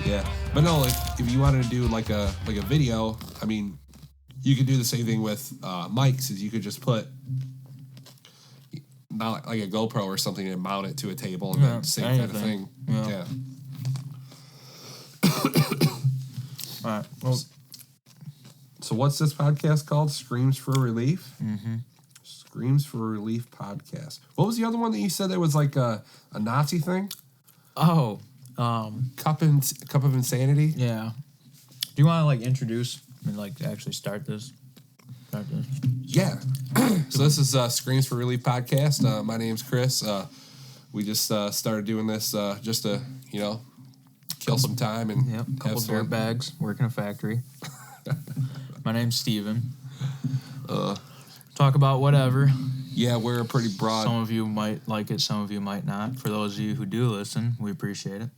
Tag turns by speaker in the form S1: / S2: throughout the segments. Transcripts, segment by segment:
S1: Yeah, but no, if you wanted to do like a video, I mean, you could do the same thing with mics. Is you could just put not like a GoPro or something and mount it to a table and then same kind of thing. Yeah.
S2: All right. Well,
S1: so what's this podcast called? Screams for Relief?
S2: Mm-hmm.
S1: Screams for Relief podcast. What was the other one that you said that was like a Nazi thing?
S2: Oh.
S1: Cup of Insanity?
S2: Yeah. Do you want to like introduce and like actually start this?
S1: Yeah. So this is Screams for Relief podcast. My name's Chris. We just started doing this just to, kill some time and
S2: a couple dirt bags, work in a factory. My name's Steven. Talk about whatever.
S1: Yeah, we're pretty broad.
S2: Some of you might like it, some of you might not. For those of you who do listen, we appreciate it.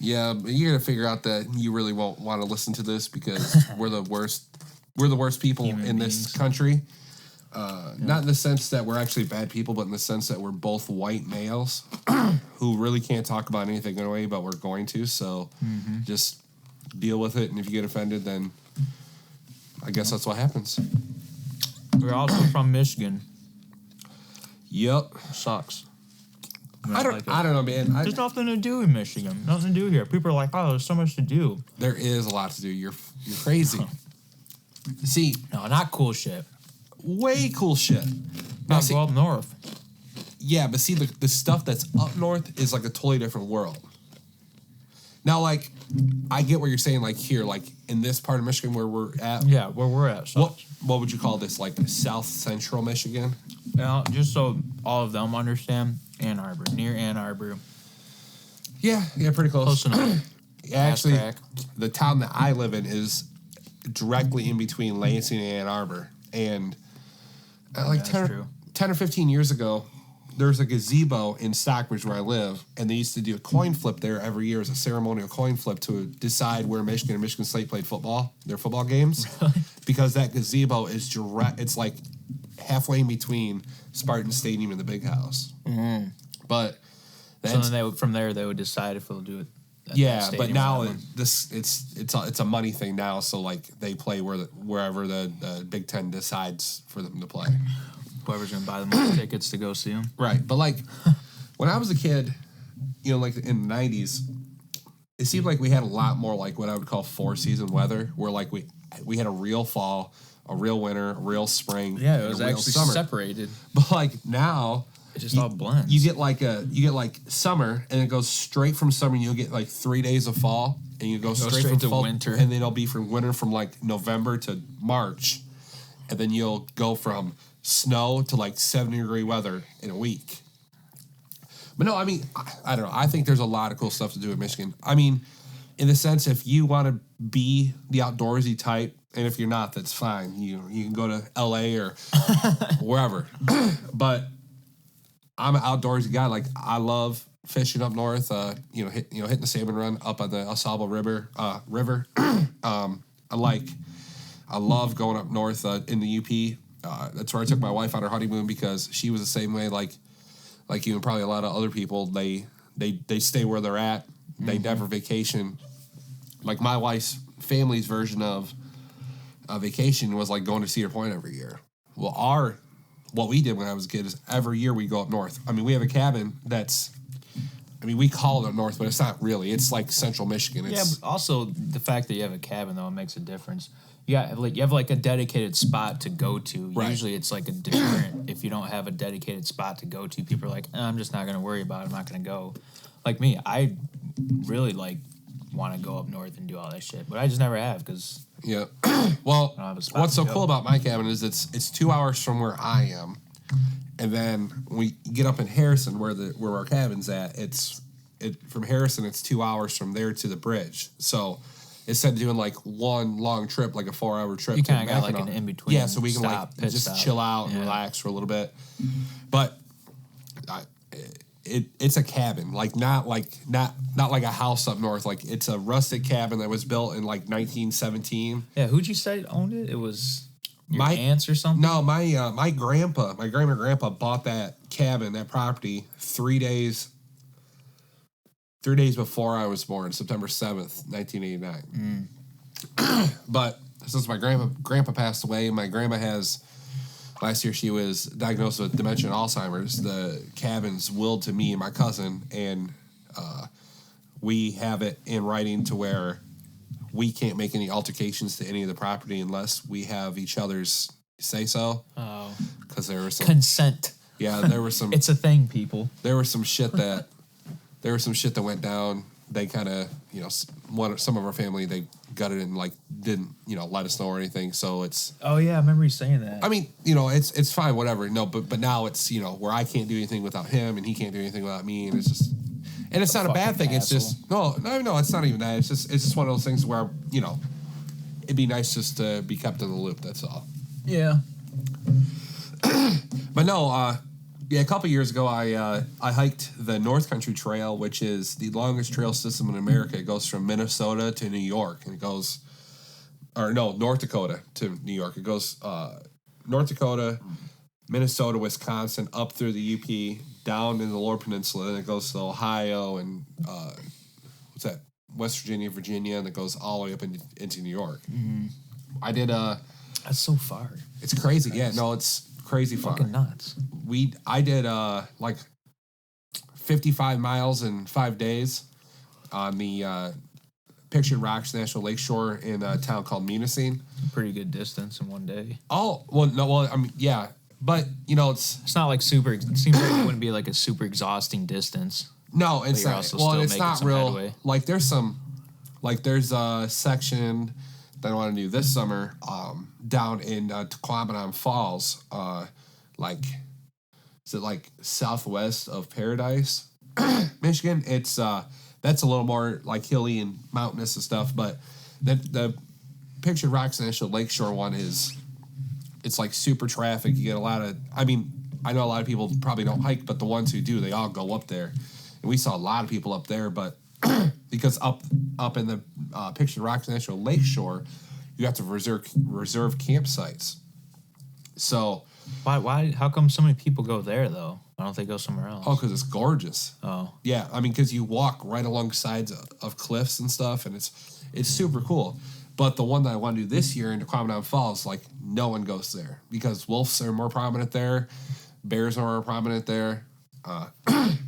S1: Yeah, but you're gonna figure out that you really won't want to listen to this because we're the worst. We're the worst people in this country. Not in the sense that we're actually bad people, but in the sense that we're both white males who really can't talk about anything in a way, but we're going to. So just deal with it, and if you get offended, then I guess that's what happens.
S2: We're also from Michigan.
S1: Yep.
S2: Sucks.
S1: I don't know, man.
S2: There's nothing to do in Michigan. Nothing to do here. People are like, oh, there's so much to do.
S1: There is a lot to do. You're crazy. See.
S2: No, not cool shit.
S1: Way cool shit.
S2: Now go up north.
S1: Yeah, but see, the stuff that's up north is like a totally different world. Now, like, I get what you're saying, like here, like in this part of Michigan where we're at.
S2: Yeah, where we're at.
S1: What would you call this? Like South Central Michigan?
S2: Yeah, just so all of them understand, Ann Arbor, near Ann Arbor.
S1: Yeah, pretty close.
S2: Close enough.
S1: Actually, the town that I live in is directly in between Lansing and Ann Arbor. And like 10 or 15 years ago, there's a gazebo in Stockbridge where I live, and they used to do a coin flip there every year as a ceremonial coin flip to decide where Michigan and Michigan State played football, their football games.
S2: Really?
S1: Because that gazebo is it's like halfway in between Spartan Stadium and the Big House.
S2: Mm-hmm.
S1: But
S2: so then from there they would decide if they'll do it.
S1: Yeah, but now it's a money thing now. So like they play wherever the Big Ten decides for them to play.
S2: Whoever's gonna buy the most tickets to go see them.
S1: Right, but like when I was a kid, like in the 90s, it seemed like we had a lot more like what I would call 4-season weather, where like we had a real fall, a real winter, a real spring.
S2: Yeah, it was
S1: and a real
S2: actually
S1: summer.
S2: Separated.
S1: But like now,
S2: it just all blends.
S1: You get like summer, and it goes straight from summer. And you'll get like 3 days of fall, and you go straight from
S2: to
S1: fall,
S2: winter,
S1: and then it'll be from winter from like November to March, and then you'll go from snow to like 70-degree weather in a week. But no, I mean, I don't know. I think there's a lot of cool stuff to do in Michigan. I mean, in the sense, if you want to be the outdoorsy type, and if you're not, that's fine. You can go to LA or wherever. But I'm an outdoorsy guy. Like I love fishing up north. Hitting the salmon run up on the Osable River. I love going up north in the UP. That's where I took my wife on her honeymoon because she was the same way. Like you and probably a lot of other people. They stay where they're at. They never vacation. Like my wife's family's version of a vacation was like going to Cedar Point every year. Well, what we did when I was a kid is every year we go up north. I mean, we have a cabin we call it up north, but it's not really. It's like central Michigan.
S2: But also the fact that you have a cabin, though, it makes a difference. You have like a dedicated spot to go to. Right. Usually it's like a different, if you don't have a dedicated spot to go to, people are like, I'm just not going to worry about it. I'm not going to go. Like me, I really want to go up north and do all that shit, but I just never have because...
S1: Yeah. Well, what's so cool about my cabin is it's 2 hours from where I am, and then we get up in Harrison where our cabin's at. From Harrison, it's 2 hours from there to the bridge. So instead of doing like one long trip, like a 4-hour trip,
S2: you kind of got like an in between.
S1: Yeah, so we can chill out and relax for a little bit. But it's a cabin, like not like a house up north. Like it's a rustic cabin that was built in like 1917.
S2: Yeah, who'd you say owned it? It was your aunts or something?
S1: No, my grandpa bought that cabin, that property 3 days 3 days before I was born, September 7th, 1989. But since my grandpa passed away, my grandma has, last year she was diagnosed with dementia and Alzheimer's. The cabin's willed to me and my cousin, and we have it in writing to where we can't make any altercations to any of the property unless we have each other's say so. Oh. Because there was some
S2: consent.
S1: Yeah, there was some.
S2: It's a thing, people.
S1: There was some shit that went down. They kind of, some of our family, they gutted it and like didn't, let us know or anything. So it's.
S2: Oh yeah, I remember you saying that.
S1: I mean, it's fine, whatever. No, but now it's where I can't do anything without him and he can't do anything without me, and it's just. And it's not a bad thing. Asshole. It's just no. It's not even that. It's just one of those things where it'd be nice just to be kept in the loop. That's all.
S2: Yeah.
S1: But no, a couple years ago, I hiked the North Country Trail, which is the longest trail system in America. It goes from Minnesota to New York, and North Dakota to New York. It goes North Dakota, Minnesota, Wisconsin, up through the UP, down in the Lower Peninsula, then it goes to Ohio and West Virginia, and it goes all the way up into New York. Mm-hmm. I did
S2: That's so far.
S1: It's crazy. Yeah, no, it's crazy far.
S2: Fucking nuts.
S1: I did like 55 miles in 5 days on the Pictured Rocks National Lakeshore in a town called Munising.
S2: Pretty good distance in one day.
S1: Oh, well, no, well, I mean, yeah. But, it's
S2: not like super, it seems like it wouldn't be like a super exhausting distance.
S1: No, it's not. Well, it's not real.
S2: Headway.
S1: Like, there's a section that I want to do this summer down in Tequamanon Falls, is it like southwest of Paradise, Michigan? It's that's a little more like hilly and mountainous and stuff, but the Pictured Rocks National Lakeshore one it's like super traffic. You get a lot of, I mean, I know a lot of people probably don't hike, but the ones who do, they all go up there. And we saw a lot of people up there, but because up in the Pictured Rocks National Lakeshore, you have to reserve campsites. So
S2: why? How come so many people go there though? Why don't they go somewhere else?
S1: Oh, because it's gorgeous.
S2: Oh,
S1: yeah. I mean, because you walk right along sides of cliffs and stuff, and it's super cool. But the one that I want to do this year in Tequamanon Falls, like no one goes there because wolves are more prominent there, bears are more prominent there,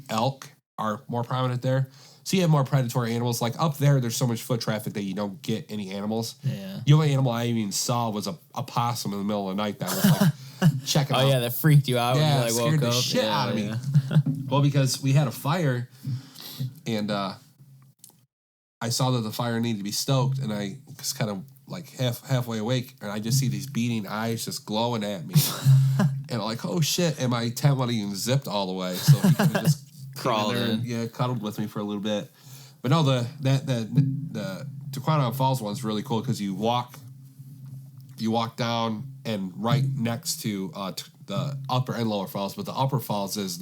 S1: elk are more prominent there. So you have more predatory animals. Like up there, there's so much foot traffic that you don't get any animals.
S2: Yeah.
S1: The only animal I even saw was a possum in the middle of the night that was like checking out.
S2: Oh yeah, that freaked you out.
S1: Yeah,
S2: when you,
S1: scared
S2: woke
S1: the
S2: up.
S1: shit out of me. Well, because we had a fire, and I saw that the fire needed to be stoked, and I was kind of like halfway awake, and I just see these beating eyes just glowing at me, and I'm like, oh shit! And my tent wasn't even zipped all the way, so he could have just
S2: crawled in.
S1: And, cuddled with me for a little bit. But no, the Tequamanon Falls one's really cool because you walk down, and right next to the upper and lower falls, but the upper falls is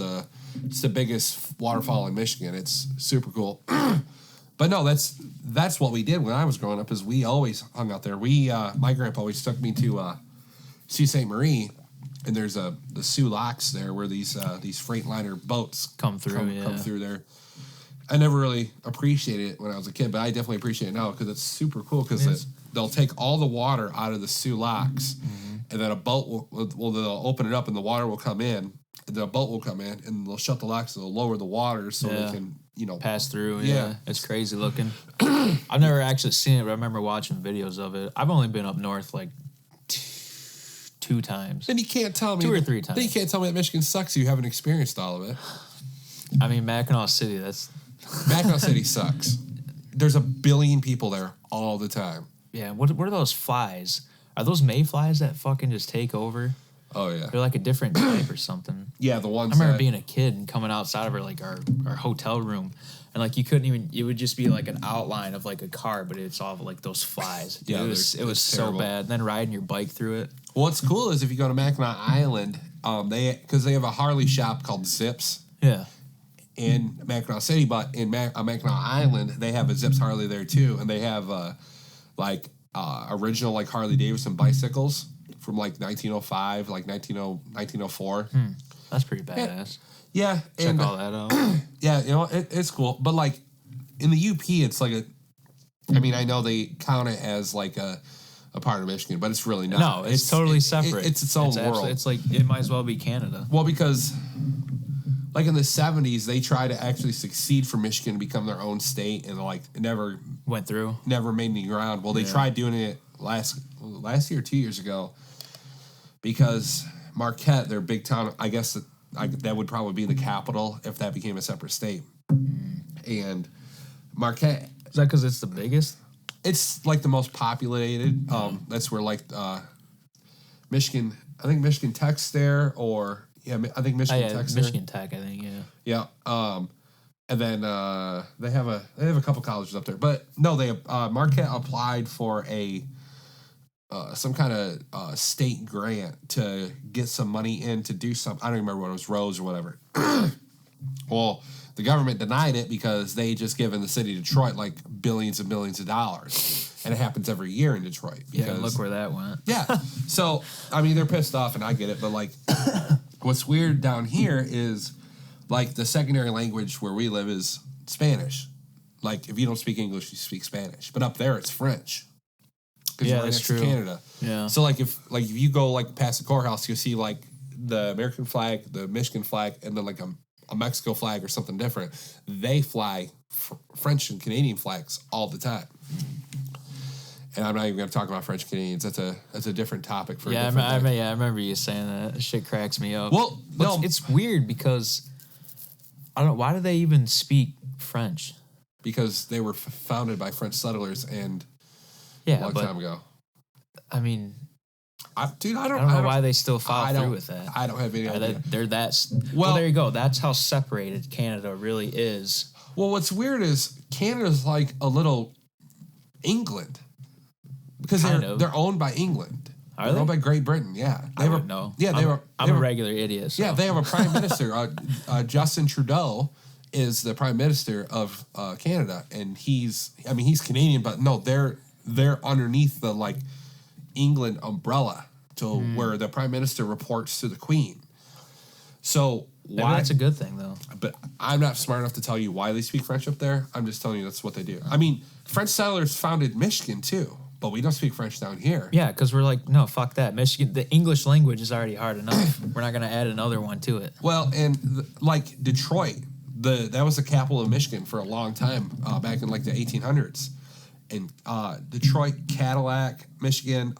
S1: it's the biggest waterfall in Michigan. It's super cool. But no, that's what we did when I was growing up. Is we always hung out there. My grandpa always took me to Sault Ste. Marie, and there's the Soo Locks there where these Freightliner boats
S2: come
S1: through there. I never really appreciated it when I was a kid, but I definitely appreciate it now because it's super cool because they'll take all the water out of the Soo Locks, and then a boat they'll open it up and the water will come in, and then a boat will come in and they'll shut the locks and they'll lower the water so they can
S2: pass through. Yeah, it's crazy looking. I've never actually seen it, but I remember watching videos of it. I've only been up north like two times.
S1: Then you can't tell me
S2: 2 or 3 times.
S1: Then you can't tell me that Michigan sucks. You haven't experienced all of it.
S2: I mean, Mackinac City.
S1: Mackinac City sucks. There's a billion people there all the time.
S2: Yeah. What are those flies? Are those mayflies that fucking just take over?
S1: Oh yeah.
S2: They're like a different type or something.
S1: Yeah, the ones.
S2: I remember being a kid and coming outside of our hotel room, and like you couldn't even. It would just be like an outline of like a car, but it's all like those flies. Dude,
S1: yeah,
S2: it was so
S1: terrible.
S2: bad. And then riding your bike through it.
S1: What's cool is if you go to Mackinac Island, because they have a Harley shop called Zips.
S2: Yeah.
S1: In Mackinac City, but in Mackinac Island, they have a Zips Harley there too, and they have original like Harley Davidson bicycles from like 1905, like 1904.
S2: That's pretty badass.
S1: Yeah,
S2: check all that out.
S1: Yeah, it's cool, but like in the UP, it's like I mean, I know they count it as like a part of Michigan, but it's really not.
S2: No, it's totally separate.
S1: It's its own world.
S2: It's like, it might as well be Canada.
S1: Well, because like in the 70s, they tried to actually succeed for Michigan to become their own state, and like it never
S2: went through.
S1: Never made any ground. Well, they tried doing it last year, 2 years ago, because Marquette, their big town, I guess that would probably be the capital if that became a separate state. And Marquette,
S2: is that because it's the biggest?
S1: It's like the most populated. That's where like Michigan. I think Michigan Tech's there, or I think Michigan Tech's
S2: Michigan
S1: there.
S2: Tech, I think,
S1: yeah. And then they have a couple colleges up there, but no, they Marquette applied for a some kind of state grant to get some money in to do some. I don't remember what it was, roads or whatever. Well, the government denied it because they just given the city of Detroit like billions and billions of dollars, and it happens every year in Detroit. Because,
S2: look where that went.
S1: Yeah, so I mean they're pissed off, and I get it, but like, what's weird down here is like the secondary language where we live is Spanish. Like if you don't speak English, you speak Spanish, but up there it's French.
S2: Yeah, that's true.
S1: Canada.
S2: Yeah.
S1: So like if you go like past the courthouse, you'll see like the American flag, the Michigan flag, and then like a Mexico flag or something different. They fly French and Canadian flags all the time. And I'm not even going to talk about French Canadians. That's a different topic for.
S2: Yeah, I remember you saying that. That shit cracks me up.
S1: Well, no,
S2: it's weird because I don't know, why do they even speak French?
S1: Because they were founded by French settlers and a long time ago.
S2: I mean,
S1: I don't
S2: know why they still follow through with that.
S1: I don't have any idea.
S2: They're well, there you go. That's how separated Canada really is.
S1: Well, what's weird is Canada's like a little England because they're owned by England. They're owned by Great Britain. Yeah,
S2: I don't know.
S1: Yeah,
S2: I'm a regular idiot. So.
S1: Yeah, they have a prime minister. Justin Trudeau is the prime minister of Canada, and he's Canadian, but no, they're underneath the like England umbrella to where the prime minister reports to the Queen. So
S2: maybe that's a good thing though.
S1: But I'm not smart enough to tell you why they speak French up there. I'm just telling you that's what they do. I mean, French settlers founded Michigan too, but we don't speak French down here.
S2: Yeah, because we're like, no, fuck that. Michigan, the English language is already hard enough. We're not going to add another one to it.
S1: Well, and like Detroit, that was the capital of Michigan for a long time, back in like the 1800s. And Detroit, Cadillac, Michigan,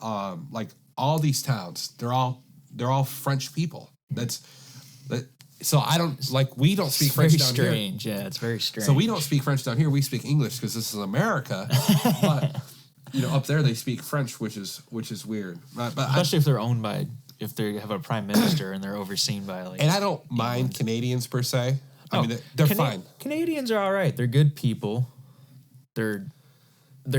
S1: like all these towns, they're all French people. So I don't like we don't speak French down here.
S2: Very strange. Yeah, it's very strange.
S1: So we don't speak French down here. We speak English because this is America. But up there they speak French, which is weird. But
S2: especially if they have a prime minister and they're overseen by like.
S1: And I don't mind Canadians per se. I mean they're fine.
S2: Canadians are all right. They're good people. They're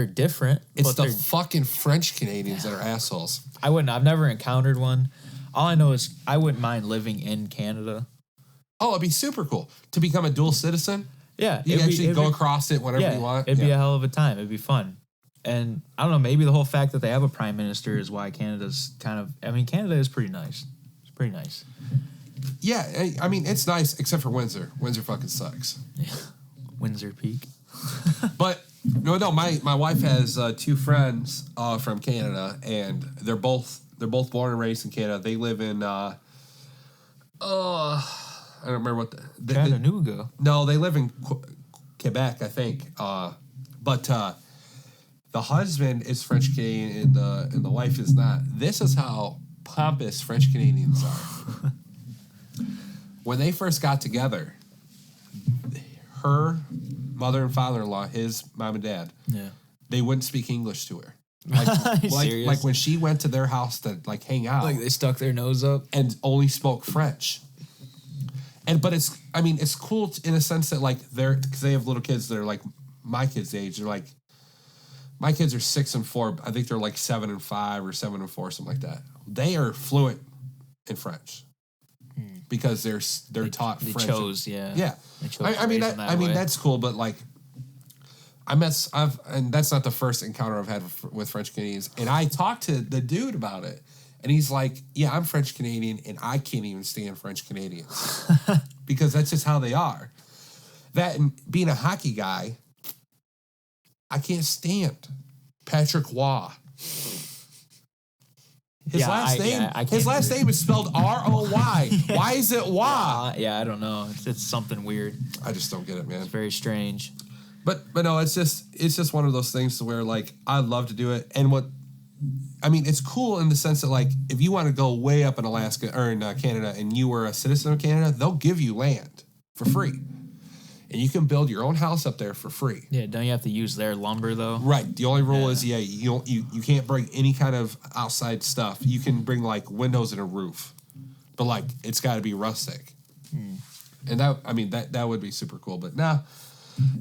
S2: different.
S1: It's the fucking French Canadians that are assholes.
S2: I've never encountered one. All I know is I wouldn't mind living in Canada.
S1: Oh, it'd be super cool to become a dual citizen.
S2: Yeah.
S1: You can actually go across it whenever you want.
S2: It'd be a hell of a time. It'd be fun. And I don't know, maybe the whole fact that they have a prime minister is why Canada's Canada is pretty nice. It's pretty nice.
S1: Yeah, I mean, it's nice except for Windsor. Windsor fucking sucks.
S2: Yeah. Windsor Peak.
S1: But no, my wife has two friends from Canada, and they're both born and raised in Canada. They live in I don't remember what
S2: Chattanooga.
S1: No, they live in Quebec, I think. But the husband is French Canadian, and the wife is not. This is how pompous French Canadians are. When they first got together, her mother and father-in-law, his mom and dad, they wouldn't speak English to her. Like when she went to their house to like hang out,
S2: like they stuck their nose up
S1: and only spoke French. But it's cool in a sense that like because they have little kids that are like my kids' age. They're like my kids are 6 and 4. I think they're like 7 and 5 or 7 and 4, something like that. They are fluent in French because they're taught French.
S2: They chose, yeah.
S1: Yeah. I mean that's cool, but like and that's not the first encounter I've had with French Canadians. And I talked to the dude about it, and he's like, "Yeah, I'm French Canadian, and I can't even stand French Canadians because that's just how they are." That and being a hockey guy, I can't stand Patrick Waugh. His last name is spelled R-O-Y. Why is it Waugh?
S2: I don't know. It's something weird.
S1: I just don't get it, man.
S2: It's very strange.
S1: But no, it's just one of those things to where like I'd love to do it, and it's cool in the sense that like if you want to go way up in Alaska or in Canada and you were a citizen of Canada, they'll give you land for free, and you can build your own house up there for free.
S2: Yeah, don't you have to use their lumber though?
S1: Right. The only rule is you can't bring any kind of outside stuff. You can bring like windows and a roof, but like it's got to be rustic. And that would be super cool. But no,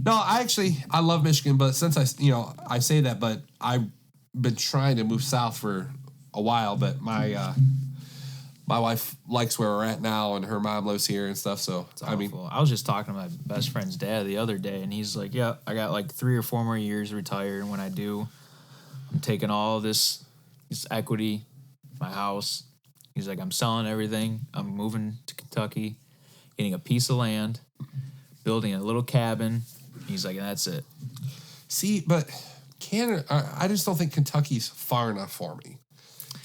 S1: I love Michigan, but since I say that, but I've been trying to move south for a while, but my wife likes where we're at now, and her mom lives here and stuff. So
S2: I was just talking to my best friend's dad the other day, and he's like, "Yeah, I got like 3 or 4 more years to retire, and when I do, I'm taking all this equity, my house." He's like, "I'm selling everything. I'm moving to Kentucky, getting a piece of land, building a little cabin." He's like, "That's it."
S1: See, but Canada, I just don't think Kentucky's far enough for me.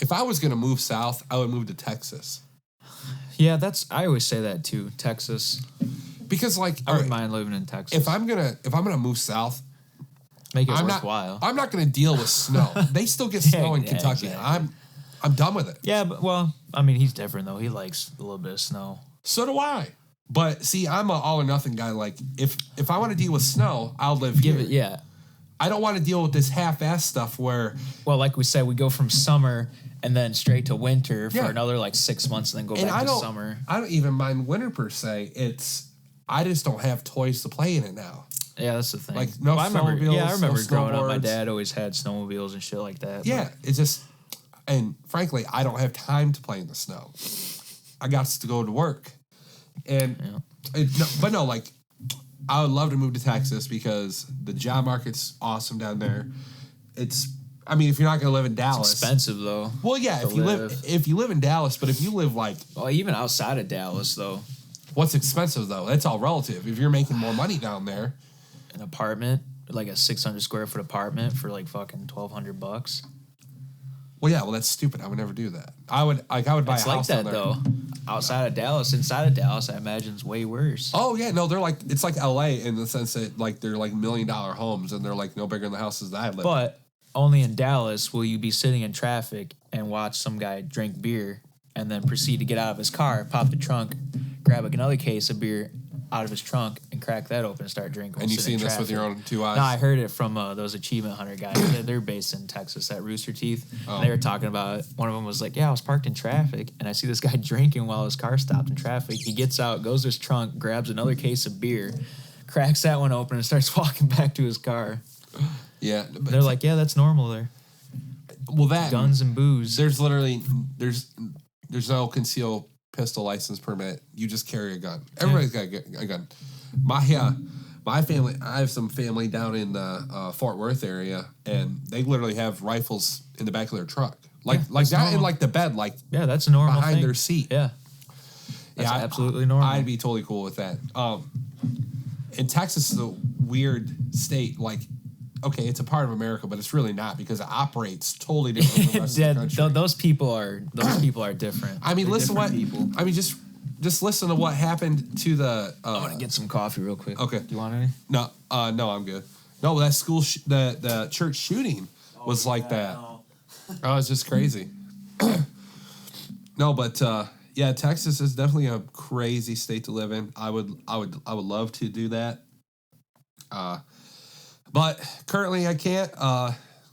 S1: If I was going to move south, I would move to Texas.
S2: Yeah, I always say that too, Texas.
S1: Because like
S2: I wouldn't mind living in Texas.
S1: If I'm gonna move south,
S2: make it worthwhile.
S1: I'm not gonna deal with snow. They still get snow in Kentucky.
S2: Exactly.
S1: I'm done with it.
S2: Yeah, but he's different though. He likes a little bit of snow.
S1: So do I. But see, I'm an all or nothing guy. Like if I want to deal with snow, I'll live here. I don't want to deal with this half-ass stuff where...
S2: Well, like we said, we go from summer and then straight to winter for another, 6 months and then go back to summer.
S1: I don't even mind winter, per se. I just don't have toys to play in it now.
S2: Yeah, that's the thing.
S1: Like, no snowmobiles,
S2: I remember growing up, my
S1: snowboards.
S2: dad always had snowmobiles and shit like that.
S1: Yeah, it's just... And frankly, I don't have time to play in the snow. I got to go to work. And... I would love to move to Texas because the job market's awesome down there. If you're not going to live in Dallas.
S2: It's expensive, though.
S1: Well, yeah, if you live in Dallas, but if you live
S2: even outside of Dallas, though.
S1: What's expensive, though? That's all relative. If you're making more money down there.
S2: An apartment, like a 600 square foot apartment for fucking $1,200.
S1: Well, yeah, that's stupid. I would never do that. I would buy a house
S2: like that,
S1: down there.
S2: though. Outside of Dallas, inside of Dallas, I imagine it's way worse.
S1: Oh yeah, no, it's like LA in the sense that they're $1 million homes and they're no bigger than the houses that I live in.
S2: But only in Dallas will you be sitting in traffic and watch some guy drink beer and then proceed to get out of his car, pop the trunk, grab another case of beer out of his trunk and crack that open and start drinking.
S1: And you've seen this with your own 2 eyes?
S2: No, I heard it from those Achievement Hunter guys. They're based in Texas at Rooster Teeth. Oh. And they were talking about it. One of them was like, yeah, I was parked in traffic and I see this guy drinking while his car stopped in traffic. He gets out, goes to his trunk, grabs another case of beer, cracks that one open and starts walking back to his car.
S1: Yeah.
S2: They're like, yeah, that's normal there.
S1: Well, that...
S2: Guns and booze.
S1: There's no concealed pistol license permit. You just carry a gun. Everybody's got a gun. My family, I have some family down in the Fort Worth area, and they literally have rifles in the back of their truck, not normal. In the bed,
S2: that's a normal
S1: behind
S2: thing.
S1: Their seat.
S2: Yeah, that's absolutely normal.
S1: I'd be totally cool with that. And Texas is a weird state. Okay, it's a part of America, but it's really not because it operates totally different from the rest of the country.
S2: Those people are different.
S1: Just listen to what happened to the.
S2: I want to get some coffee real quick.
S1: Okay,
S2: do you want any?
S1: No, I'm good. No, that school, the church shooting was like that. Oh, it's just crazy. No, but Texas is definitely a crazy state to live in. I would love to do that. But currently I can't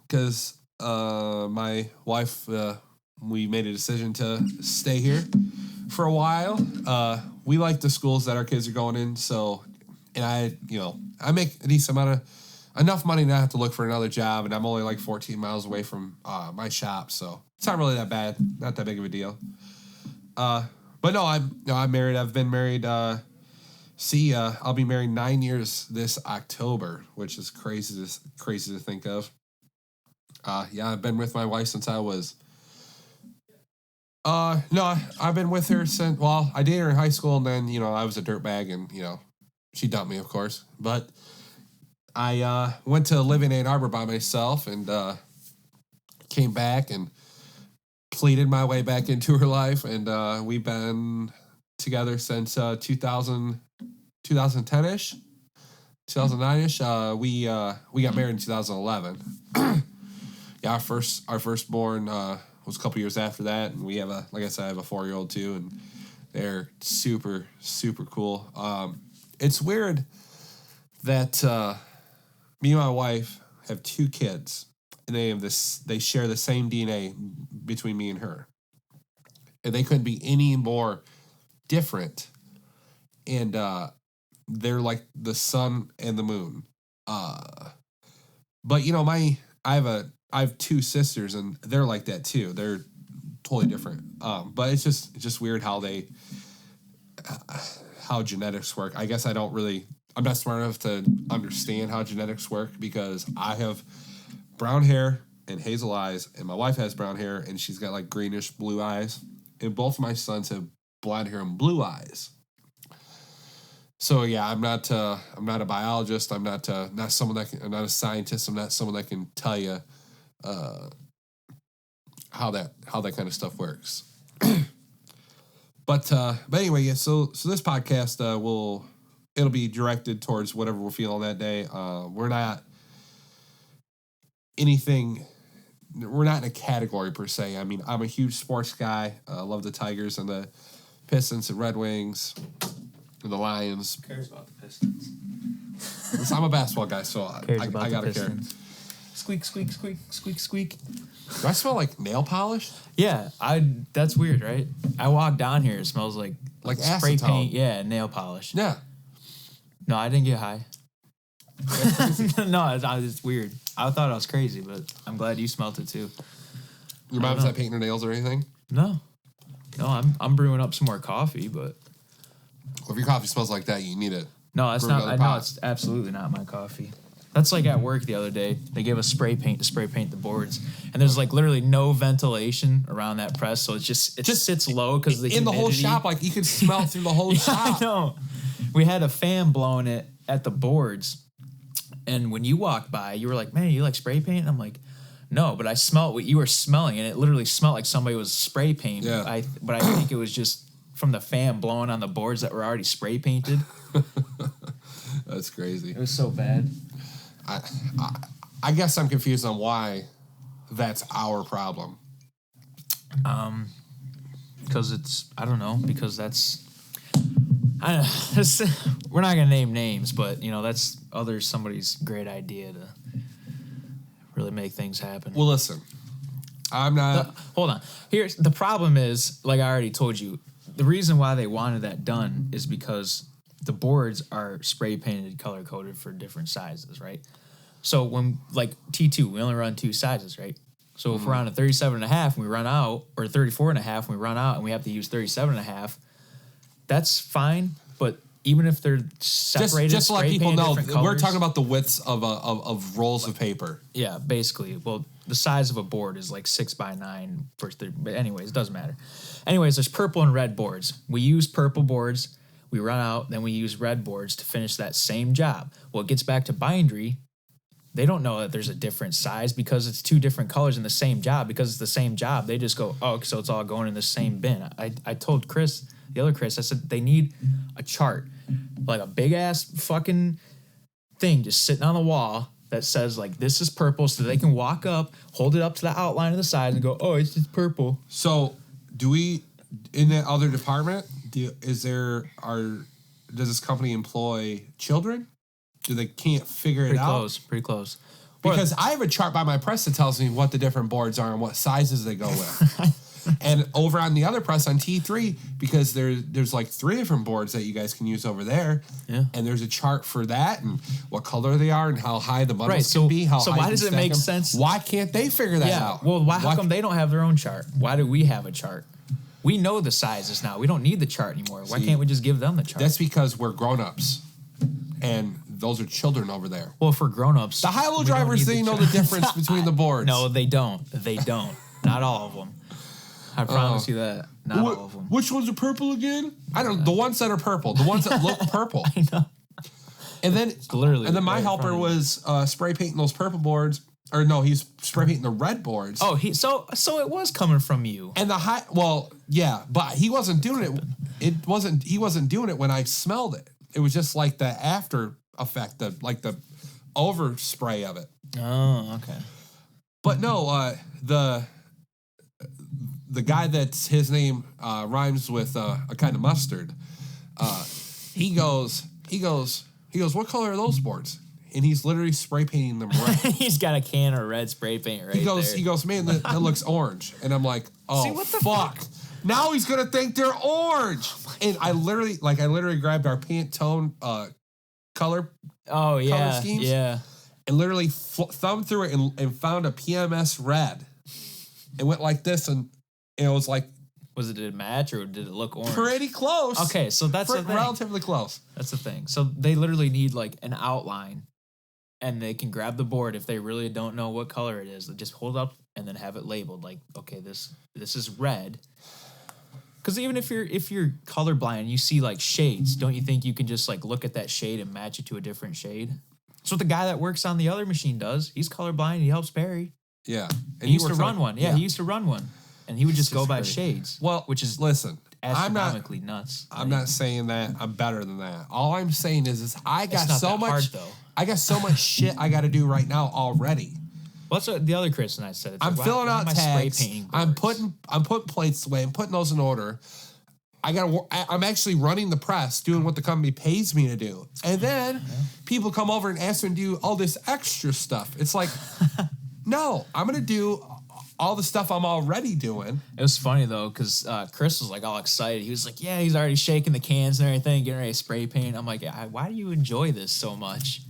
S1: because my wife, we made a decision to stay here for a while. We like the schools that our kids are going in. So, and I make a decent amount of enough money not have to look for another job. And I'm only 14 miles away from my shop. So it's not really that bad. Not that big of a deal. But no, I'm married. I've been married, I'll be married 9 years this October, which is crazy to think of. I've been with my wife since I was. No, I've been with her since. Well, I dated her in high school, and then I was a dirtbag, and she dumped me, of course. But I went to live in Ann Arbor by myself and came back and pleaded my way back into her life. And we've been together since 2010-ish, 2009-ish. We got married in 2011. Yeah, our firstborn was a couple years after that, and we have like I said, I have a 4-year-old too, and they're super, super cool. It's weird that me and my wife have 2 kids, and they share the same DNA between me and her, and they couldn't be any more different. And they're like the sun and the moon. But you know, I have 2 sisters, and they're like that too. They're totally different. But it's just weird how genetics work. I guess I'm not smart enough to understand how genetics work, because I have brown hair and hazel eyes, and my wife has brown hair and she's got like greenish blue eyes, and both of my sons have blonde hair and blue eyes. So yeah, I'm not a biologist. I'm not someone I'm not a scientist. I'm not someone that can tell you how that kind of stuff works. But anyway, yeah. So this podcast it'll be directed towards whatever we're feeling that day. We're not anything. We're not in a category per se. I mean, I'm a huge sports guy. I love the Tigers and the Pistons and Red Wings and the Lions.
S2: Who cares about the Pistons?
S1: I'm a basketball guy, so I gotta care.
S2: Squeak, squeak, squeak, squeak, squeak.
S1: Do I smell like nail polish?
S2: Yeah, that's weird, right? I walk down here, it smells like spray
S1: acetone.
S2: paint. Yeah, nail polish.
S1: Yeah.
S2: No, I didn't get high. No, it's weird. I thought I was crazy, but I'm glad you smelt it too.
S1: Your mom's not painting her nails or anything?
S2: No, I'm brewing up some more coffee, but
S1: Well, if your coffee smells like that, you need it.
S2: no, it's not. I know it's absolutely not my coffee. That's like at work the other day. They gave us spray paint to spray paint the boards, and there's like literally no ventilation around that press, so it just sits low because of the
S1: in
S2: humidity.
S1: the whole shop, like you could smell through the whole shop.
S2: I know. We had a fan blowing it at the boards, and when you walked by, you were like, "Man, you like spray paint?" And I'm like, "No," but I smelled what you were smelling, and it literally smelled like somebody was spray paint.
S1: Yeah.
S2: But I think it was just from the fan blowing on the boards that were already spray painted.
S1: That's crazy.
S2: It was so bad.
S1: I guess I'm confused on why that's our problem.
S2: Because we're not gonna name names, but you know that's somebody's great idea to really make things happen.
S1: Well, listen, I'm not.
S2: Hold on. Here's the problem is, like I already told you, the reason why they wanted that done is because the boards are spray painted, color coded for different sizes, right? So when like T2, we only run 2 sizes, right? So if we're on a 37.5 and we run out, or 34.5 and we run out and we have to use 37.5, that's fine. But even if they're separated,
S1: just to let people know,
S2: colors,
S1: we're talking about the widths of rolls of paper.
S2: Yeah, basically. Well, the size of a board is like 6x9 but anyways, it doesn't matter. Anyways, there's purple and red boards. We use purple boards, we run out, then we use red boards to finish that same job. Well, it gets back to bindery. They don't know that there's a different size because it's 2 different colors in the same job. Because it's the same job, they just go, oh, so it's all going in the same bin. I told Chris, the other Chris, I said they need a chart, like a big ass fucking thing just sitting on the wall that says like this is purple, so they can walk up, hold it up to the outline of the side, and go, oh, it's just purple.
S1: So do we in that other department? Does this company employ children? Do they can't figure it out?
S2: Pretty close.
S1: Because I have a chart by my press that tells me what the different boards are and what sizes they go with. And over on the other press on T3, because there's like 3 different boards that you guys can use over there. Yeah. And there's a chart for that and what color they are and how high the bundles can be.
S2: So why does it make sense?
S1: Why can't they figure that out?
S2: Well, how come they don't have their own chart? Why do we have a chart? We know the sizes now. We don't need the chart anymore. Why can't we just give them the chart?
S1: That's because we're grown-ups. And those are children over there.
S2: Well, for grown-ups,
S1: the high-low drivers, they know the difference between the boards.
S2: No, they don't. They don't. Not all of them. I promise you that. Not all of them.
S1: Which ones are purple again? I don't know. The ones that are purple. The ones that look purple.
S2: I know.
S1: And then
S2: literally,
S1: and then my
S2: right in
S1: helper
S2: front of you.
S1: was spray painting those purple boards, or no, he's spray painting the red boards.
S2: Oh, so it was coming from you.
S1: And but he wasn't doing it. He wasn't doing it when I smelled it. It was just like the after effect, the overspray of it.
S2: Oh, okay.
S1: But no, the guy that's his name rhymes with a kind of mustard. He goes, what color are those boards? And he's literally spray painting them red.
S2: He's got a can of red spray paint right there.
S1: He goes, man, that looks orange. And I'm like, oh,
S2: See, what the
S1: fuck. Now he's gonna think they're orange. And I literally grabbed our Pantone color.
S2: Oh yeah,
S1: color schemes,
S2: yeah.
S1: and literally thumbed through it and found a PMS red. It went like this, and it was like,
S2: did it match or did it look orange?
S1: pretty close.
S2: Okay, so that's the thing.
S1: Relatively close.
S2: That's the thing. So they literally need like an outline, and they can grab the board if they really don't know what color it is. They just hold it up and then have it labeled like, okay, this is red. Because even if you're colorblind and you see like shades, don't you think you can just like look at that shade and match it to a different shade? That's what the guy that works on the other machine does. He's colorblind. He helps Barry.
S1: Yeah,
S2: and he used to run one. Yeah, he used to run one, and he would just go by shades.
S1: Well,
S2: which is astronomically nuts.
S1: I'm not saying that I'm better than that. All I'm saying is I got so much.
S2: Hard, though.
S1: I got so much shit I got to do right now already.
S2: Well, that's what the other Chris and I said. It's
S1: I'm
S2: like,
S1: filling out tags. I'm
S2: boards?
S1: putting plates away. I'm putting those in order. I'm actually running the press, doing what the company pays me to do. And then people come over and ask me to do all this extra stuff. It's like, no, I'm going to do all the stuff I'm already doing.
S2: It was funny, though, because Chris was like all excited. He was like, yeah, he's already shaking the cans and everything, getting ready to spray paint. I'm like, why do you enjoy this so much?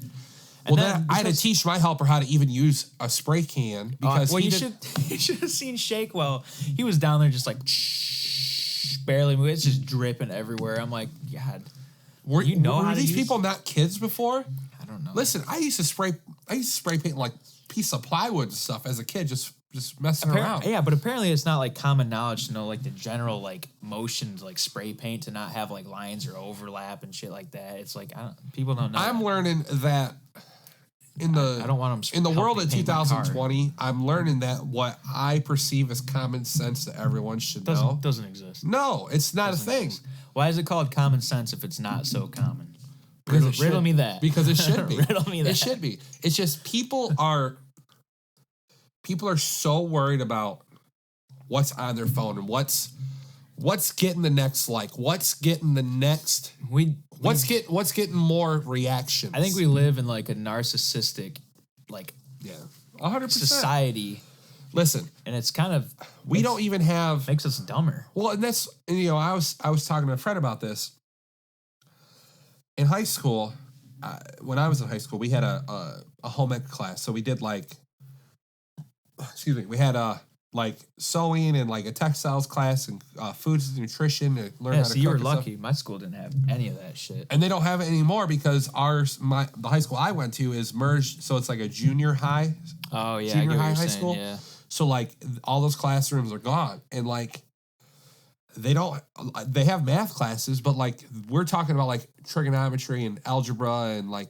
S1: And then I had to teach my helper how to even use a spray can because
S2: you should have seen Shake. Well, he was down there just like barely moving. It's just dripping everywhere. I'm like, God,
S1: were these people not kids before?
S2: I don't know.
S1: Listen, I used to spray paint like piece of plywood and stuff as a kid, just messing around.
S2: Yeah, but apparently it's not like common knowledge to know like the general like motions like spray paint to not have like lines or overlap and shit like that. It's like people don't know.
S1: I'm learning that. I don't want them in the world of 2020. I'm learning that what I perceive as common sense that everyone should know
S2: doesn't exist.
S1: No, it's not a thing.
S2: Exist. Why is it called common sense if it's not so common?
S1: Because
S2: riddle me that.
S1: Because it should be.
S2: Riddle me that.
S1: It should be. It's just people are so worried about what's on their phone and what's getting the next like, what's getting the next. What's getting more reaction?
S2: I think we live in like a narcissistic, like
S1: 100%
S2: society.
S1: Listen,
S2: and it's kind of
S1: we don't even have
S2: makes us dumber.
S1: Well, and I was talking to a friend about this in high school. When I was in high school, we had a home ec class, so we did we had like sewing and like a textiles class and foods and nutrition and learn how to cook.
S2: You were lucky. My school didn't have any of that shit.
S1: And they don't have it anymore because the high school I went to is merged, so it's like a junior high.
S2: Oh yeah,
S1: junior high school.
S2: Yeah.
S1: So like all those classrooms are gone, and like they have math classes, but like we're talking about like trigonometry and algebra and like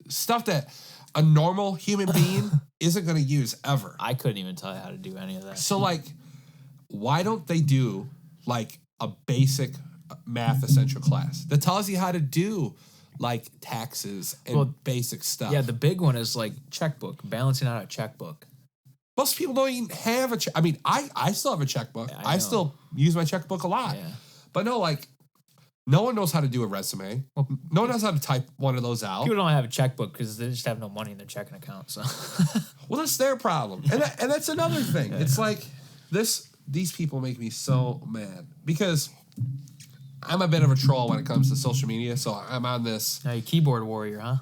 S1: stuff that a normal human being isn't going to use ever.
S2: I couldn't even tell you how to do any of that.
S1: So, like, why don't they do, like, a basic math essential class that tells you how to do, like, taxes and basic stuff?
S2: Yeah, the big one is, like, checkbook, balancing out a checkbook.
S1: Most people don't even have a checkbook. I mean, I still have a checkbook. Yeah, I still use my checkbook a lot. Yeah. But no, like, no one knows how to do a resume. Well, no one knows how to type one of those out.
S2: People don't have a checkbook because they just have no money in their checking account. So,
S1: well, that's their problem, and that's another thing. It's like these people make me so mad because I'm a bit of a troll when it comes to social media. So I'm on this.
S2: Now you keyboard warrior, huh?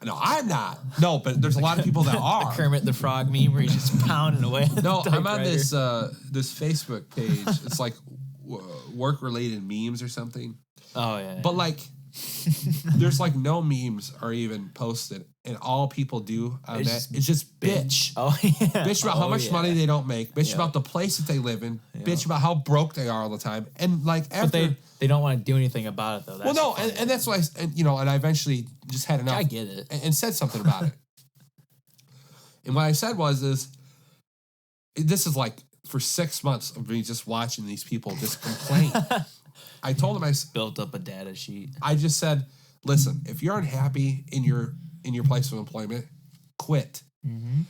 S1: No, I'm not. No, but there's a lot of people that are.
S2: The Kermit the Frog meme where he's just pounding away.
S1: No, I'm on this Facebook page. It's like work related memes or something.
S2: Oh yeah.
S1: But like there's like no memes are even posted, and all people do on that is just bitch.
S2: Oh yeah.
S1: Bitch about how much money they don't make. Bitch about the place that they live in. Bitch about how broke they are all the time. And like after
S2: they don't want to do anything about it though. That's
S1: and that's why and I eventually just had enough.
S2: I get it.
S1: And said something about it. And what I said was this is like for 6 months of me just watching these people just complain. I told him
S2: built up a data sheet.
S1: I just said, listen, if you're unhappy in your place of employment, quit. Mm-hmm.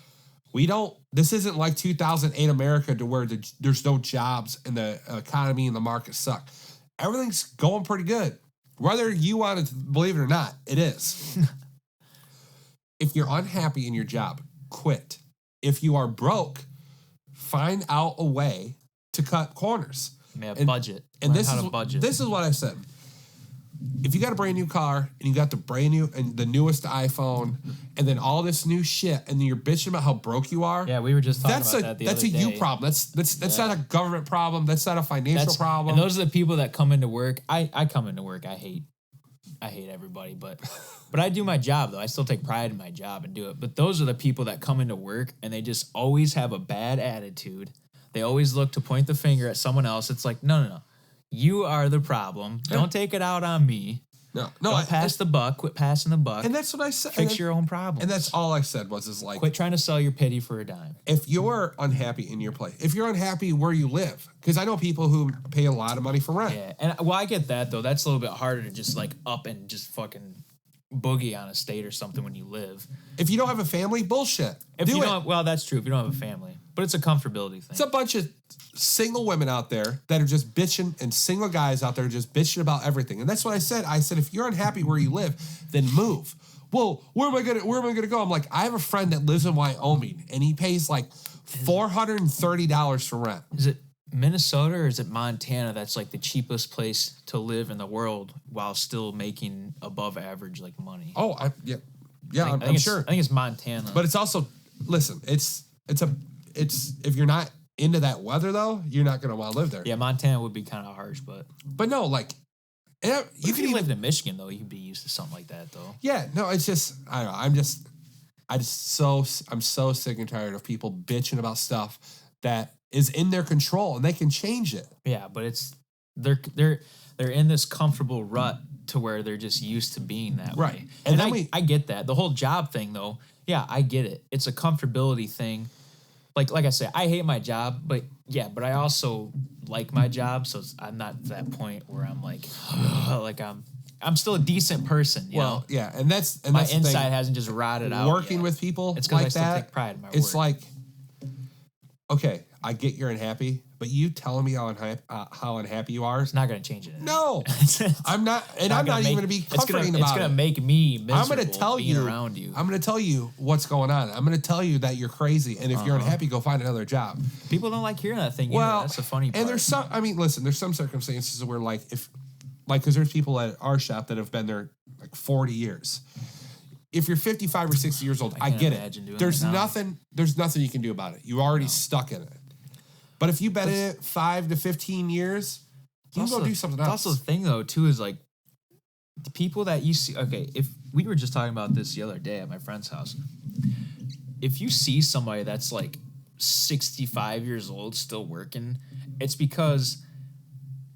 S1: This isn't like 2008 America to where there's no jobs and the economy and the market suck. Everything's going pretty good. Whether you want to believe it or not, it is. If you're unhappy in your job, quit. If you are broke, find out a way to cut corners.
S2: Budget.
S1: And
S2: this is
S1: what I said. If you got a brand new car and you got the brand new and the newest iPhone and then all this new shit and then you're bitching about how broke you are.
S2: Yeah, we were just talking about that the other day.
S1: That's a you problem. That's not a government problem. That's not a financial problem.
S2: And those are the people that come into work. I come into work. I hate everybody, but I do my job though. I still take pride in my job and do it. But those are the people that come into work and they just always have a bad attitude. They always look to point the finger at someone else. It's like, no. You are the problem. Yeah. Don't take it out on me. No. Don't pass the buck. Quit passing the buck.
S1: And that's what I said.
S2: Fix your own problems.
S1: And that's all I said was like,
S2: quit trying to sell your pity for a dime.
S1: If you're unhappy in your place, if you're unhappy where you live, because I know people who pay a lot of money for rent.
S2: Yeah, and I get that though. That's a little bit harder to just like up and just fucking boogie on a state or something when you live.
S1: If you don't have a family, bullshit.
S2: Well, that's true. If you don't have a family, but it's a comfortability thing.
S1: It's a bunch of single women out there that are just bitching and single guys out there just bitching about everything. And that's what I said. I said, if you're unhappy where you live, then move. Well, where am I gonna go? I'm like, I have a friend that lives in Wyoming and he pays like $430 for rent.
S2: Is it Minnesota or is it Montana that's like the cheapest place to live in the world while still making above average like money?
S1: Oh, I'm sure.
S2: I think it's Montana.
S1: But it's also, listen, it's if you're not into that weather though, you're not gonna want to live there.
S2: Yeah, Montana would be kind of harsh, but
S1: no, like
S2: you could live in Michigan though. You'd be used to something like that though.
S1: Yeah, no, it's just I don't know. I'm so sick and tired of people bitching about stuff that is in their control and they can change it.
S2: Yeah, but they're in this comfortable rut to where they're just used to being that way. And I get that. The whole job thing though, yeah, I get it. It's a comfortability thing. Like I said, I hate my job, but I also like my job, so I'm not at that point where I'm like, like I'm still a decent person. You know?
S1: Yeah, and that's
S2: my
S1: the
S2: inside
S1: thing.
S2: hasn't just rotted out.
S1: Working with people,
S2: it's
S1: like
S2: I still take pride in my work.
S1: It's like, okay, I get you're unhappy, but you telling me how unhappy you are,
S2: it's not going to change it.
S1: No, I'm not, and I'm not even going to be comforting about it.
S2: It's going to make me miserable.
S1: I'm going to tell you
S2: around you.
S1: I'm going to tell you what's going on. I'm going to tell you that you're crazy, and if you're unhappy, go find another job.
S2: People don't like hearing that thing. Well, that's the funny part.
S1: And there's some. I mean, listen, there's some circumstances where because there's people at our shop that have been there like 40 years. If you're 55 or 60 years old, I get it. There's nothing you can do about it. You're already stuck in it. But if you've been in it 5 to 15 years, you can go do something else.
S2: Also, the thing though too is like the people that you see. Okay, if we were just talking about this the other day at my friend's house, if you see somebody that's like 65 years old still working, it's because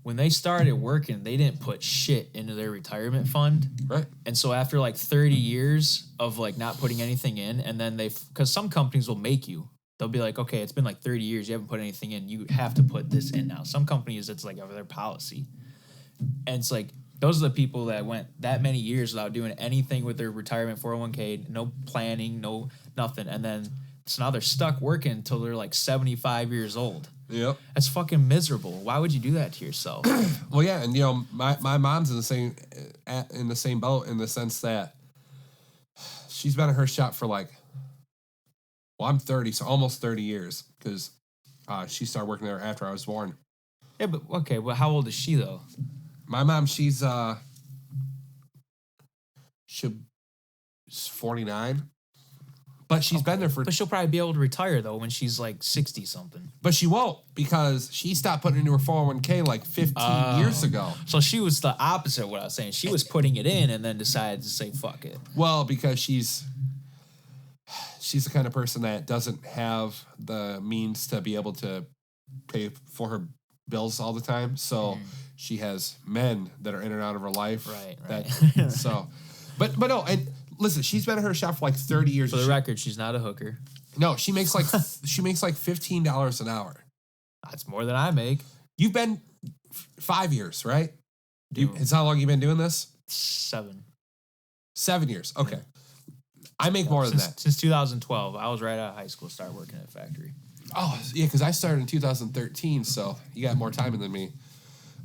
S2: when they started working, they didn't put shit into their retirement fund.
S1: Right.
S2: And so after like 30 years of like not putting anything in, and then because some companies will make you. They'll be like, okay, it's been like 30 years. You haven't put anything in. You have to put this in now. Some companies, it's like over their policy. And it's like, those are the people that went that many years without doing anything with their retirement 401k, no planning, no nothing. And then, so now they're stuck working until they're like 75 years old.
S1: Yep.
S2: That's fucking miserable. Why would you do that to yourself?
S1: Well, yeah. And, my mom's in the same boat in the sense that she's been in her shop for like, well, I'm 30, so almost 30 years, because she started working there after I was born.
S2: Yeah, but okay. Well, how old is she though?
S1: My mom, she's 49, But she's been there for...
S2: But she'll probably be able to retire, though, when she's like 60-something.
S1: But she won't, because she stopped putting it into her 401k like 15 years ago.
S2: So she was the opposite of what I was saying. She was putting it in and then decided to say, fuck it.
S1: Well, because she's the kind of person that doesn't have the means to be able to pay for her bills all the time. So she has men that are in and out of her life.
S2: Right.
S1: So, but no, and listen, she's been at her shop for like 30 years.
S2: For the record, she's not a hooker.
S1: No, she makes like $15 an hour.
S2: That's more than I make.
S1: You've been 5 years, right? It's how long you've been doing this?
S2: 7.
S1: 7 years. Okay. I make more than that.
S2: Since 2012. I was right out of high school, started working at a factory.
S1: Oh, yeah, because I started in 2013, so you got more time than me.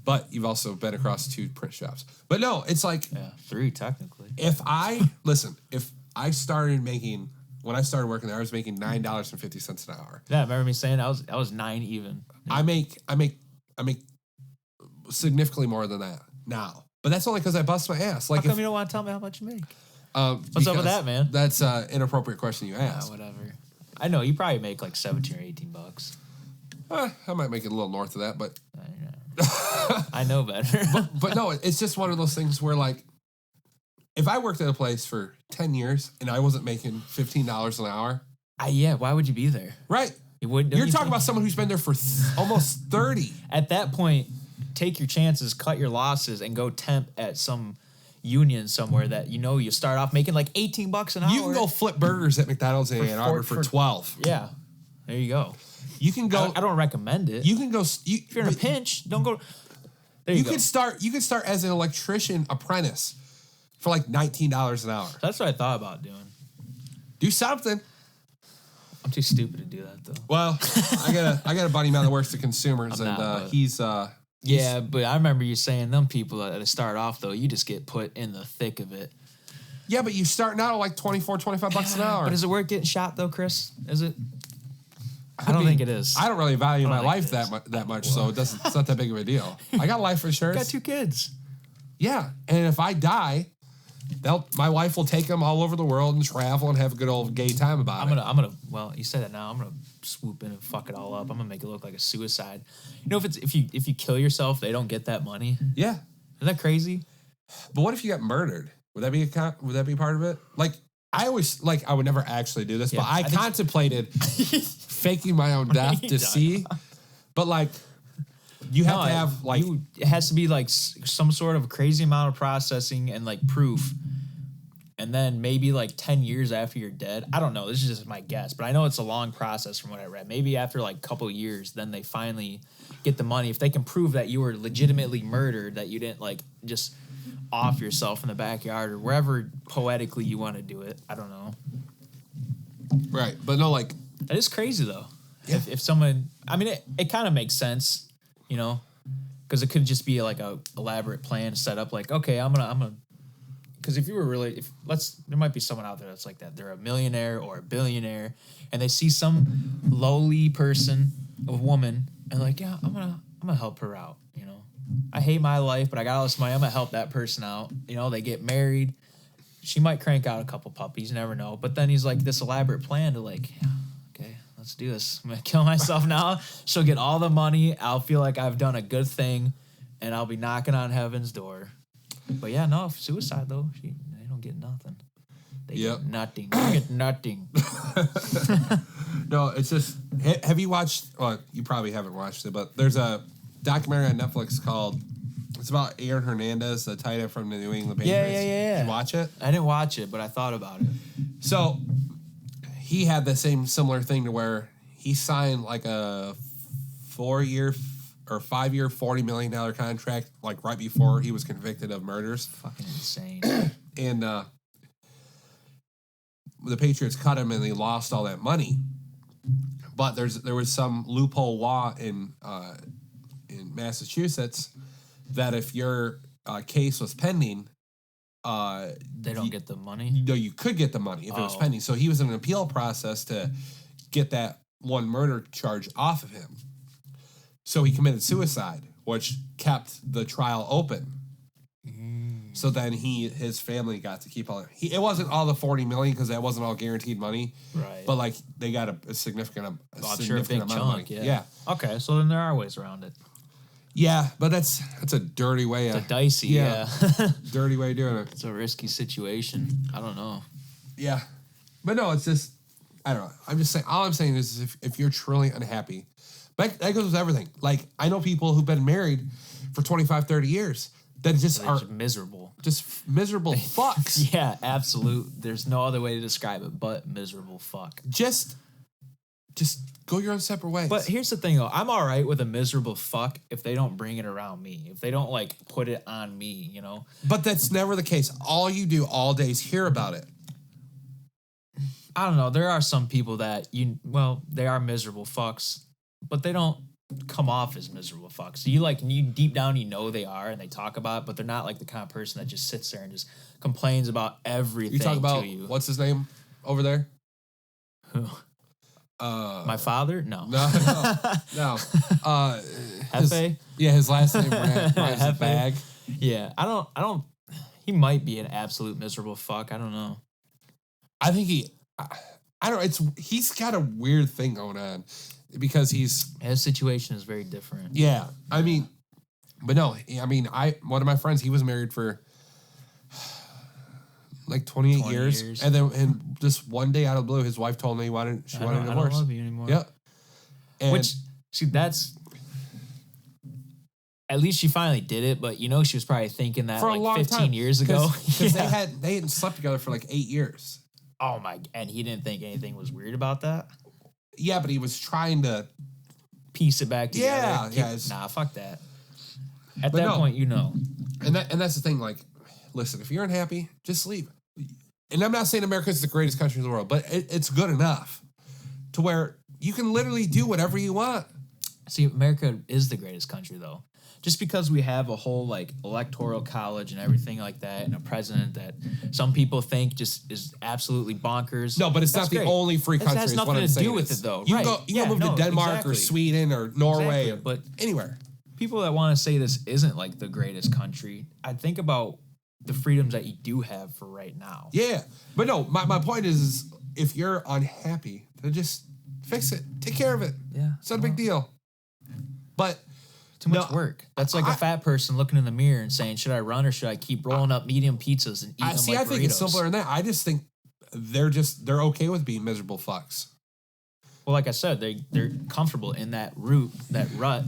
S1: But you've also been across 2 print shops. But no, it's like...
S2: Yeah, 3 technically.
S1: If I started making... When I started working there, I was making $9.50 an hour.
S2: Yeah, remember me saying I was 9 even. Yeah.
S1: I make significantly more than that now. But that's only because I bust my ass. Like,
S2: how come you don't want to tell me how much you make?
S1: What's
S2: up with that, man?
S1: That's an inappropriate question you asked.
S2: Whatever. I know you probably make like $17 or $18.
S1: I might make it a little north of that, but
S2: I know better.
S1: but no, it's just one of those things where, like, if I worked at a place for 10 years and I wasn't making $15 an hour,
S2: yeah, why would you be there?
S1: Right.
S2: You're
S1: talking about someone who's been there for almost 30.
S2: At that point, take your chances, cut your losses, and go temp at some union somewhere that you start off making like $18 an hour.
S1: You can go flip burgers at McDonald's in Ann Arbor for 12.
S2: Yeah, there you go.
S1: You can go.
S2: I don't recommend it.
S1: You can go.
S2: If you're in a pinch, don't go. There you go.
S1: You can start as an electrician apprentice for like $19 an hour.
S2: That's what I thought about doing.
S1: Do something.
S2: I'm too stupid to do that though.
S1: Well, I got a buddy of mine that works at Consumers, he's
S2: yeah, but I remember you saying them people that start off though, you just get put in the thick of it.
S1: Yeah, but you start now at like $24-25 an hour.
S2: But is it worth getting shot though, Chris? Is it? I don't think it is.
S1: I don't really value my life that much, so it's not that big of a deal. I got life insurance.
S2: Got 2 kids.
S1: Yeah, and if I die, my wife will take them all over the world and travel and have a good old gay time about it.
S2: I'm gonna. Well, you said that now. I'm gonna swoop in and fuck it all up. I'm gonna make it look like a suicide. If you kill yourself, they don't get that money.
S1: Yeah,
S2: isn't that crazy?
S1: But what if you got murdered? Would that be part of it? Like, I would never actually do this, but I contemplated faking my own death to see. But like, you have to have like,
S2: it has to be like some sort of crazy amount of processing and like proof. And then maybe like 10 years after you're dead. I don't know. This is just my guess, but I know it's a long process from what I read. Maybe after like a couple of years, then they finally get the money. If they can prove that you were legitimately murdered, that you didn't like just off yourself in the backyard or wherever poetically you want to do it. I don't know.
S1: Right. But no, like.
S2: That is crazy though.
S1: Yeah.
S2: If someone, I mean, it kind of makes sense, because it could just be like a elaborate plan set up. Like, okay, I'm gonna. Because if you were really, there might be someone out there that's like that. They're a millionaire or a billionaire, and they see some lowly person, a woman, and like, yeah, I'm gonna help her out. I hate my life, but I got all this money. I'm gonna help that person out. They get married. She might crank out a couple puppies. You never know. But then he's like this elaborate plan to like, yeah, okay, let's do this. I'm gonna kill myself now. She'll get all the money. I'll feel like I've done a good thing, and I'll be knocking on heaven's door. But yeah, no, suicide though, they don't get nothing. They get nothing. They get nothing.
S1: No, it's just. Have you watched? Well, you probably haven't watched it, but there's a documentary on Netflix called. It's about Aaron Hernandez, the tight end from the New England Patriots.
S2: Yeah.
S1: Did you watch it?
S2: I didn't watch it, but I thought about it.
S1: So he had the similar thing to where he signed like a 4-year or 5-year, $40 million contract, like right before he was convicted of murders.
S2: Fucking insane.
S1: And the Patriots cut him, and they lost all that money. But there was some loophole law in Massachusetts that if your case was pending,
S2: they don't get the money.
S1: No, you could get the money if it was pending. So he was in an appeal process to get that one murder charge off of him. So he committed suicide, which kept the trial open. So then his family got to keep all it. It wasn't all the $40 million because that wasn't all guaranteed money.
S2: Right.
S1: But like they got a significant amount of money.
S2: Yeah. Okay, so then there are ways around it.
S1: Yeah, but that's a dirty way.
S2: It's a dicey, yeah.
S1: Dirty way of doing it.
S2: It's a risky situation. I don't know.
S1: Yeah. But no, it's just, I don't know. I'm just saying, all I'm saying is if you're truly unhappy, that goes with everything. Like, I know people who've been married for 25, 30 years that just are
S2: miserable.
S1: Just miserable fucks.
S2: Yeah, absolute. There's no other way to describe it but miserable fuck.
S1: Just go your own separate ways.
S2: But here's the thing, though. I'm all right with a miserable fuck if they don't bring it around me. If they don't, like, put it on me, you know?
S1: But that's never the case. All you do all day is hear about it.
S2: I don't know. There are some people that, they are miserable fucks, but they don't come off as miserable fucks. So you deep down, you know they are, and they talk about it, but they're not like the kind of person that just sits there and just complains about everything
S1: you talk about,
S2: to you.
S1: What's his name over there?
S2: Who? My father? No.
S1: No.
S2: Hefe?
S1: His last name rhymes with bag.
S2: Yeah, I don't, he might be an absolute miserable fuck. I don't know.
S1: I think he's got a weird thing going on because his
S2: situation is very different.
S1: Yeah. I mean, but no, I mean, one of my friends, he was married for like 28 years. And just one day out of the blue, his wife told me she wanted a divorce.
S2: I don't love you anymore.
S1: Yep. And
S2: that's, at least she finally did it, but she was probably thinking that
S1: for
S2: like
S1: a long
S2: 15
S1: time.
S2: years ago.
S1: Because they hadn't slept together for like 8 years.
S2: Oh my, and he didn't think anything was weird about that?
S1: Yeah, but he was trying to
S2: piece it back together.
S1: Yeah.
S2: Nah, fuck that. At that point,
S1: And that's the thing, like, listen, if you're unhappy, just leave. And I'm not saying America's the greatest country in the world, but it's good enough to where you can literally do whatever you want.
S2: See, America is the greatest country, though. Just because we have a whole, like, electoral college and everything like that, and a president that some people think just is absolutely bonkers.
S1: No, but it's not the only free country.
S2: It has nothing to do with it, though.
S1: You can move to Denmark or Sweden or Norway,
S2: but
S1: anywhere.
S2: People that want to say this isn't, like, the greatest country, I think about the freedoms that you do have for right now.
S1: Yeah. But no, my point is if you're unhappy, then just fix it. Take care of it.
S2: Yeah.
S1: It's not a big deal. But
S2: too much work. That's like a fat person looking in the mirror and saying, should I run or should I keep rolling up medium pizzas and eating them like burritos?
S1: I think it's simpler than that. I just think they're okay with being miserable fucks.
S2: Well, like I said, they're comfortable in that rut.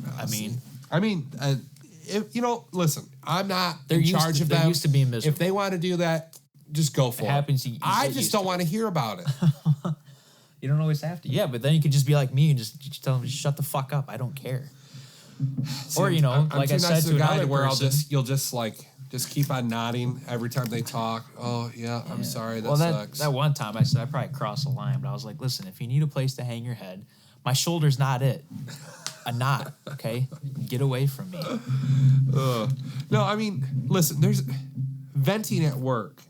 S1: Listen, I'm not
S2: in
S1: charge of them.
S2: They're used to being miserable.
S1: If they want to do that, just go for it.
S2: Happens.
S1: I just don't want to hear about it.
S2: You don't always have to. Yeah, but then you could just be like me and just tell them, shut the fuck up. I don't care.
S1: See,
S2: or
S1: I'm
S2: like
S1: too
S2: I said
S1: nice
S2: to
S1: another
S2: where
S1: person, you'll just keep on nodding every time they talk. Oh yeah, I'm sorry. That sucks.
S2: That one time I said I probably crossed the line, but I was like, listen, if you need a place to hang your head, my shoulder's not it. A knot, okay? Get away from me.
S1: No, I mean, listen, there's venting at work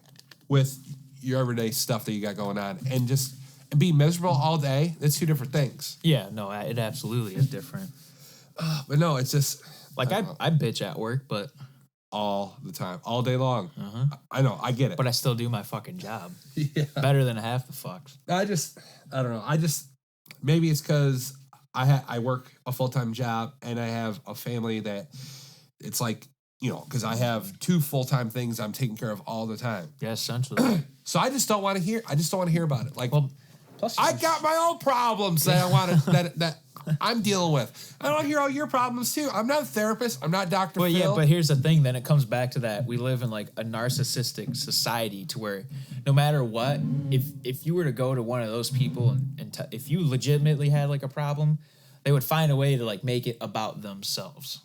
S1: with your everyday stuff that you got going on and just be miserable all day. It's two different things.
S2: Yeah, no, it absolutely is different.
S1: But no, it's just...
S2: Like, I bitch at work, but...
S1: All the time. All day long.
S2: Uh-huh.
S1: I know, I get it.
S2: But I still do my fucking job.
S1: Yeah.
S2: Better than half the fucks.
S1: I don't know. Maybe it's because I work a full-time job and I have a family that it's like, because I have 2 full-time things I'm taking care of all the time.
S2: Yeah, essentially.
S1: So I just don't want to hear about it. Like,
S2: well, plus
S1: I got my own problems that I want to, that I'm dealing with. I don't hear all your problems too. I'm not a therapist. I'm not Dr. Phil.
S2: Yeah, but here's the thing. Then it comes back to that. We live in like a narcissistic society to where no matter what, if you were to go to one of those people and if you legitimately had like a problem, they would find a way to like make it about themselves.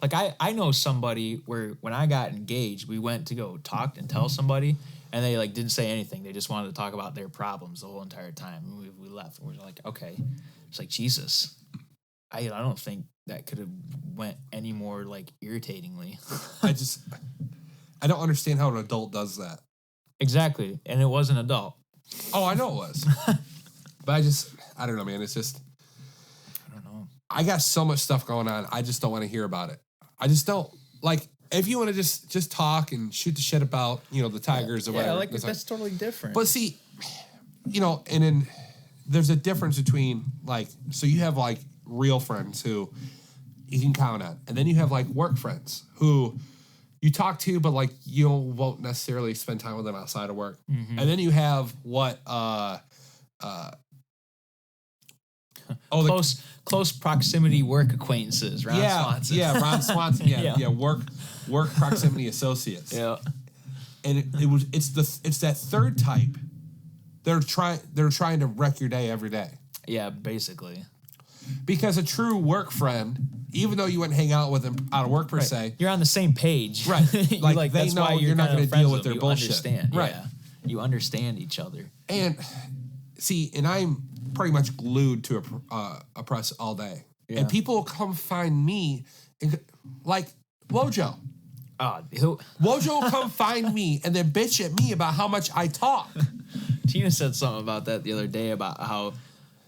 S2: Like I know somebody where when I got engaged, we went to go talk and tell somebody, and they like didn't say anything. They just wanted to talk about their problems the whole entire time. And we left. And we're like, okay. It's like, Jesus. I don't think that could have went any more like irritatingly.
S1: I don't understand how an adult does that.
S2: Exactly. And it was an adult.
S1: Oh, I know it was. But I don't know, man. It's just,
S2: I don't know.
S1: I got so much stuff going on. I just don't want to hear about it. I just don't. Like, if you want to just talk and shoot the shit about, the Tigers or whatever.
S2: Yeah, like that's totally different.
S1: But see, and then there's a difference between so you have real friends who you can count on, and then you have work friends who you talk to, but you won't necessarily spend time with them outside of work.
S2: Mm-hmm.
S1: And then you have
S2: close proximity work acquaintances, Ron Swanson.
S1: Yeah, Ron Swanson. Yeah, work proximity associates.
S2: Yeah,
S1: and it's that third type. They're trying to wreck your day every day.
S2: Yeah, basically.
S1: Because a true work friend, even though you wouldn't hang out with them out of work per se,
S2: you're on the same page,
S1: right?
S2: They
S1: that's know why you're not going to deal with their bullshit.
S2: Understand,
S1: right?
S2: Yeah. You understand each other.
S1: And see, and I'm pretty much glued to a press all day, and people will come find me, like Wojo. Wojo will come find me and then bitch at me about how much I talk.
S2: Tina said something about that the other day about how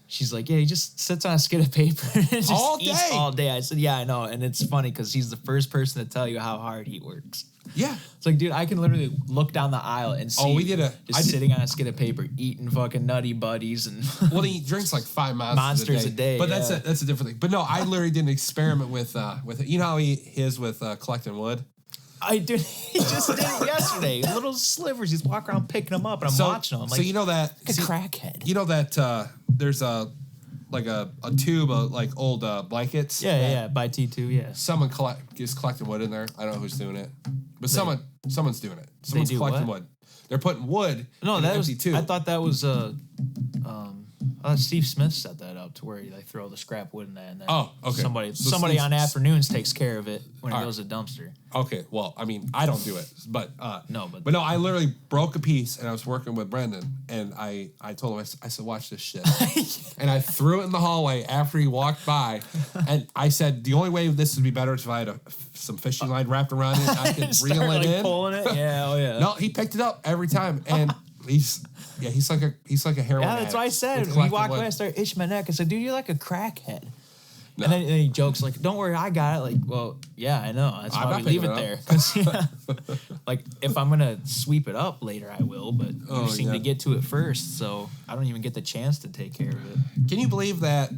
S2: she's like, yeah, he just sits on a skid of paper and just eats all day. I said, yeah, I know. And it's funny because he's the first person to tell you how hard he works.
S1: Yeah.
S2: It's like, dude, I can literally look down the aisle and see sitting on a skid of paper eating fucking Nutty Buddies. And
S1: well, he drinks 5
S2: monsters a day.
S1: But that's a different thing. But no, I literally did an experiment with it. You know how he is with collecting wood?
S2: He just did it yesterday. Little slivers. He's walking around picking them up, and I'm watching them.
S1: So you know that
S2: like a crackhead.
S1: You know that there's a tube of old blankets.
S2: Yeah, by T2. Yeah.
S1: Someone is collecting wood in there. I don't know who's doing it, but someone's doing it. Someone's collecting wood. They're putting wood. No, in that was tube.
S2: I thought that was Steve Smith set that up to where you throw the scrap wood in that, and then
S1: okay.
S2: Somebody on afternoons takes care of it when it goes to the dumpster.
S1: Okay, well, I mean, I don't do it, but
S2: no,
S1: I literally broke a piece, and I was working with Brendan, and I told him, I said, watch this shit, and I threw it in the hallway after he walked by, and I said, the only way this would be better is if I had some fishing line wrapped around it, and I could reel it in,
S2: pulling it, yeah.
S1: No, he picked it up every time, and he's like a heroin addict.
S2: That's what I said. When he walked away, I started itching my neck. I said, dude, you're like a crackhead. No. And then he jokes don't worry, I got it. Well, yeah, I know. That's why we leave it there. If I'm going to sweep it up later, I will. But you seem to get to it first, so I don't even get the chance to take care of it.
S1: Can you believe that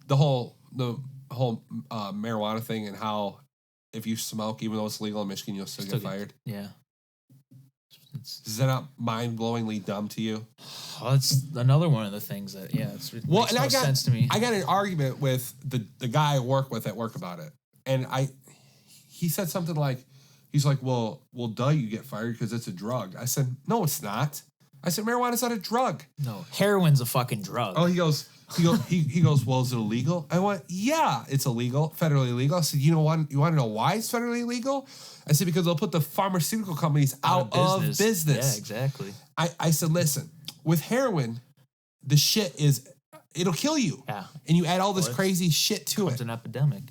S1: the whole marijuana thing and how if you smoke, even though it's legal in Michigan, you'll still get fired?
S2: Yeah.
S1: Is that not mind-blowingly dumb to you?
S2: Oh, it's another one of the things that makes no sense to me.
S1: I got an argument with the guy I work with at work about it, and he said something he's like, well, duh, you get fired because it's a drug. I said, no, it's not. I said, marijuana's not a drug.
S2: No, heroin's a fucking drug.
S1: Oh, he goes, well, is it illegal? I went, yeah, it's illegal, federally illegal. I said, you want to know why it's federally illegal? I said, because they'll put the pharmaceutical companies out of business.
S2: Yeah, exactly.
S1: I said, listen, with heroin, the shit it'll kill you.
S2: Yeah.
S1: And you add all this crazy shit to it.
S2: It's an epidemic.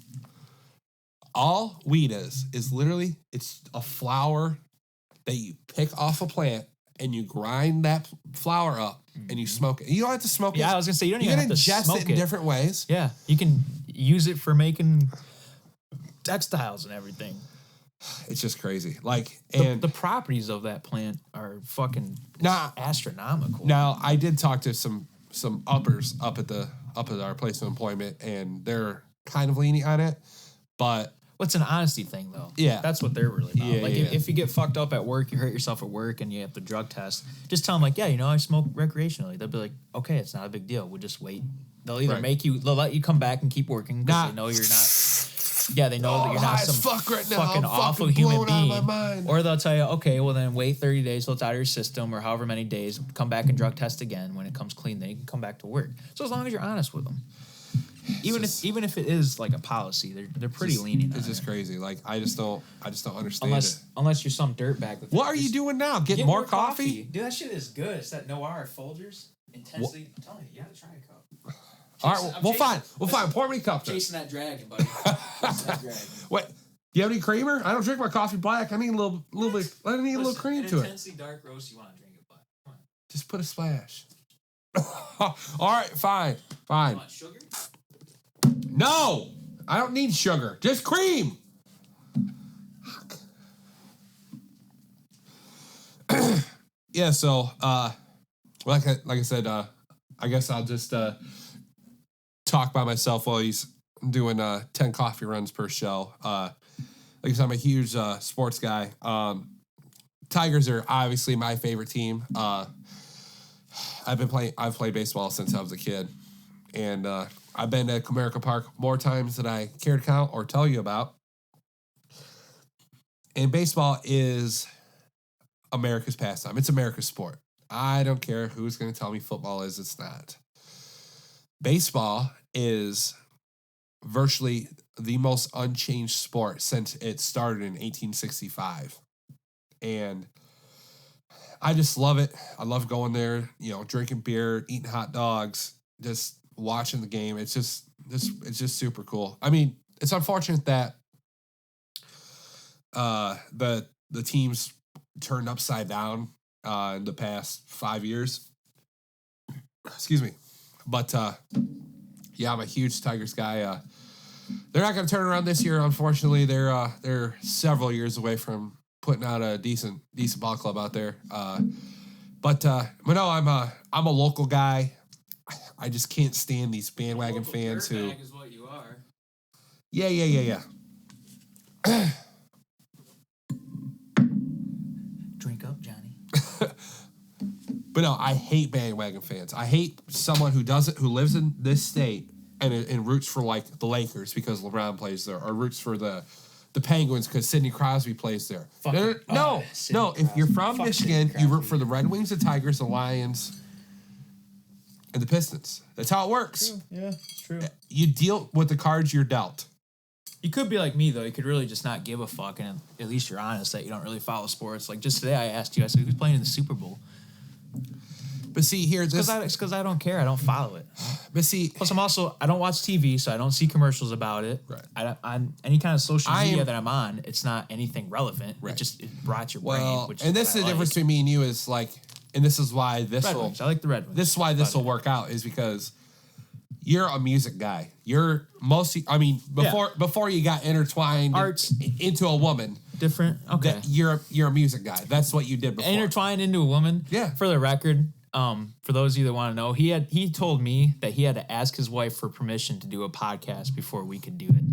S1: All weed is literally, it's a flower that you pick off a plant and you grind that flower up and you smoke it. You don't have to smoke it.
S2: Yeah, I was going to say, you don't even have to
S1: ingest it in different ways.
S2: Yeah, you can use it for making textiles and everything.
S1: It's just crazy.
S2: The properties of that plant are fucking astronomical.
S1: Now, I did talk to some uppers up at our place of employment, and they're kind of leaning on it, but
S2: it's an honesty thing, though.
S1: Yeah.
S2: That's what they're really about.
S1: Yeah,
S2: if you get fucked up at work, you hurt yourself at work, and you have the drug test, just tell them, I smoke recreationally. They'll be like, okay, it's not a big deal. We'll just wait. They'll either they'll let you come back and keep working because they know you're not... Yeah, they know that you're not some fucking awful human being. Or they'll tell you, okay, well then wait 30 days till it's out of your system or however many days, come back and drug test again. When it comes clean, then you can come back to work. So as long as you're honest with them. Even if it is like a policy, they're pretty lenient.
S1: It's just crazy. I just don't understand it.
S2: Unless you're some dirtbag.
S1: What are you doing now? Get more coffee?
S2: Dude, that shit is good. It's that Noir Folgers. Intensely. I'm telling you gotta try a cup.
S1: All right, we'll find. Pour me a cup.
S2: Chasing that dragon, buddy.
S1: Wait, do you have any creamer? I don't drink my coffee black. I need a little bit. I need a little cream to it.
S2: Intensely dark roast. You want to drink it black? Come on.
S1: Just put a splash. All right, fine.
S2: You want sugar?
S1: No, I don't need sugar. Just cream. Yeah, so like I said, I guess I'll just talk by myself while he's doing 10 coffee runs per show. Like I said, I'm a huge sports guy. Tigers are obviously my favorite team. I've played baseball since I was a kid, and I've been to Comerica Park more times than I care to count or tell you about. And baseball is America's pastime. It's America's sport. I don't care who's going to tell me football is. It's not. Baseball is virtually the most unchanged sport since it started in 1865. And I just love it. I love going there, drinking beer, eating hot dogs, just watching the game. It's just super cool. I mean, it's unfortunate that the teams turned upside down in the past 5 years. Excuse me. But yeah, I'm a huge Tigers guy. They're not going to turn around this year, unfortunately. They're several years away from putting out a decent ball club out there. But no, I'm a local guy. I just can't stand these bandwagon fans who.
S2: Is what you are.
S1: Yeah.
S2: Drink up, Johnny.
S1: But no, I hate bandwagon fans. I hate someone who lives in this state and roots for like the Lakers because LeBron plays there, or roots for the Penguins because Sidney Crosby plays there. No. If you're from Michigan, you root for the Red Wings, the Tigers, the Lions, and the Pistons. That's how it works.
S2: True. Yeah, it's true.
S1: You deal with the cards you're dealt.
S2: You could be like me, though. You could really just not give a fuck, and at least you're honest that you don't really follow sports. Like, just today I asked you, I said, who's playing in the Super Bowl?
S1: But see, it's
S2: because I don't care. I don't follow it.
S1: But see...
S2: Plus, I don't watch TV, so I don't see commercials about it.
S1: Right.
S2: I'm any kind of social media that I'm on, it's not anything relevant.
S1: Right.
S2: It rots your brain, which
S1: and this is the difference between me and you is like... And this is why this
S2: Red
S1: will...
S2: Wings. I like the Red Wings.
S1: This is why this will work out, is because... You're a music guy. You're mostly, before you got intertwined into a woman.
S2: Different. Okay.
S1: You're a music guy. That's what you did before.
S2: Intertwined into a woman.
S1: Yeah.
S2: For the record, for those of you that want to know, he told me that he had to ask his wife for permission to do a podcast before we could do it.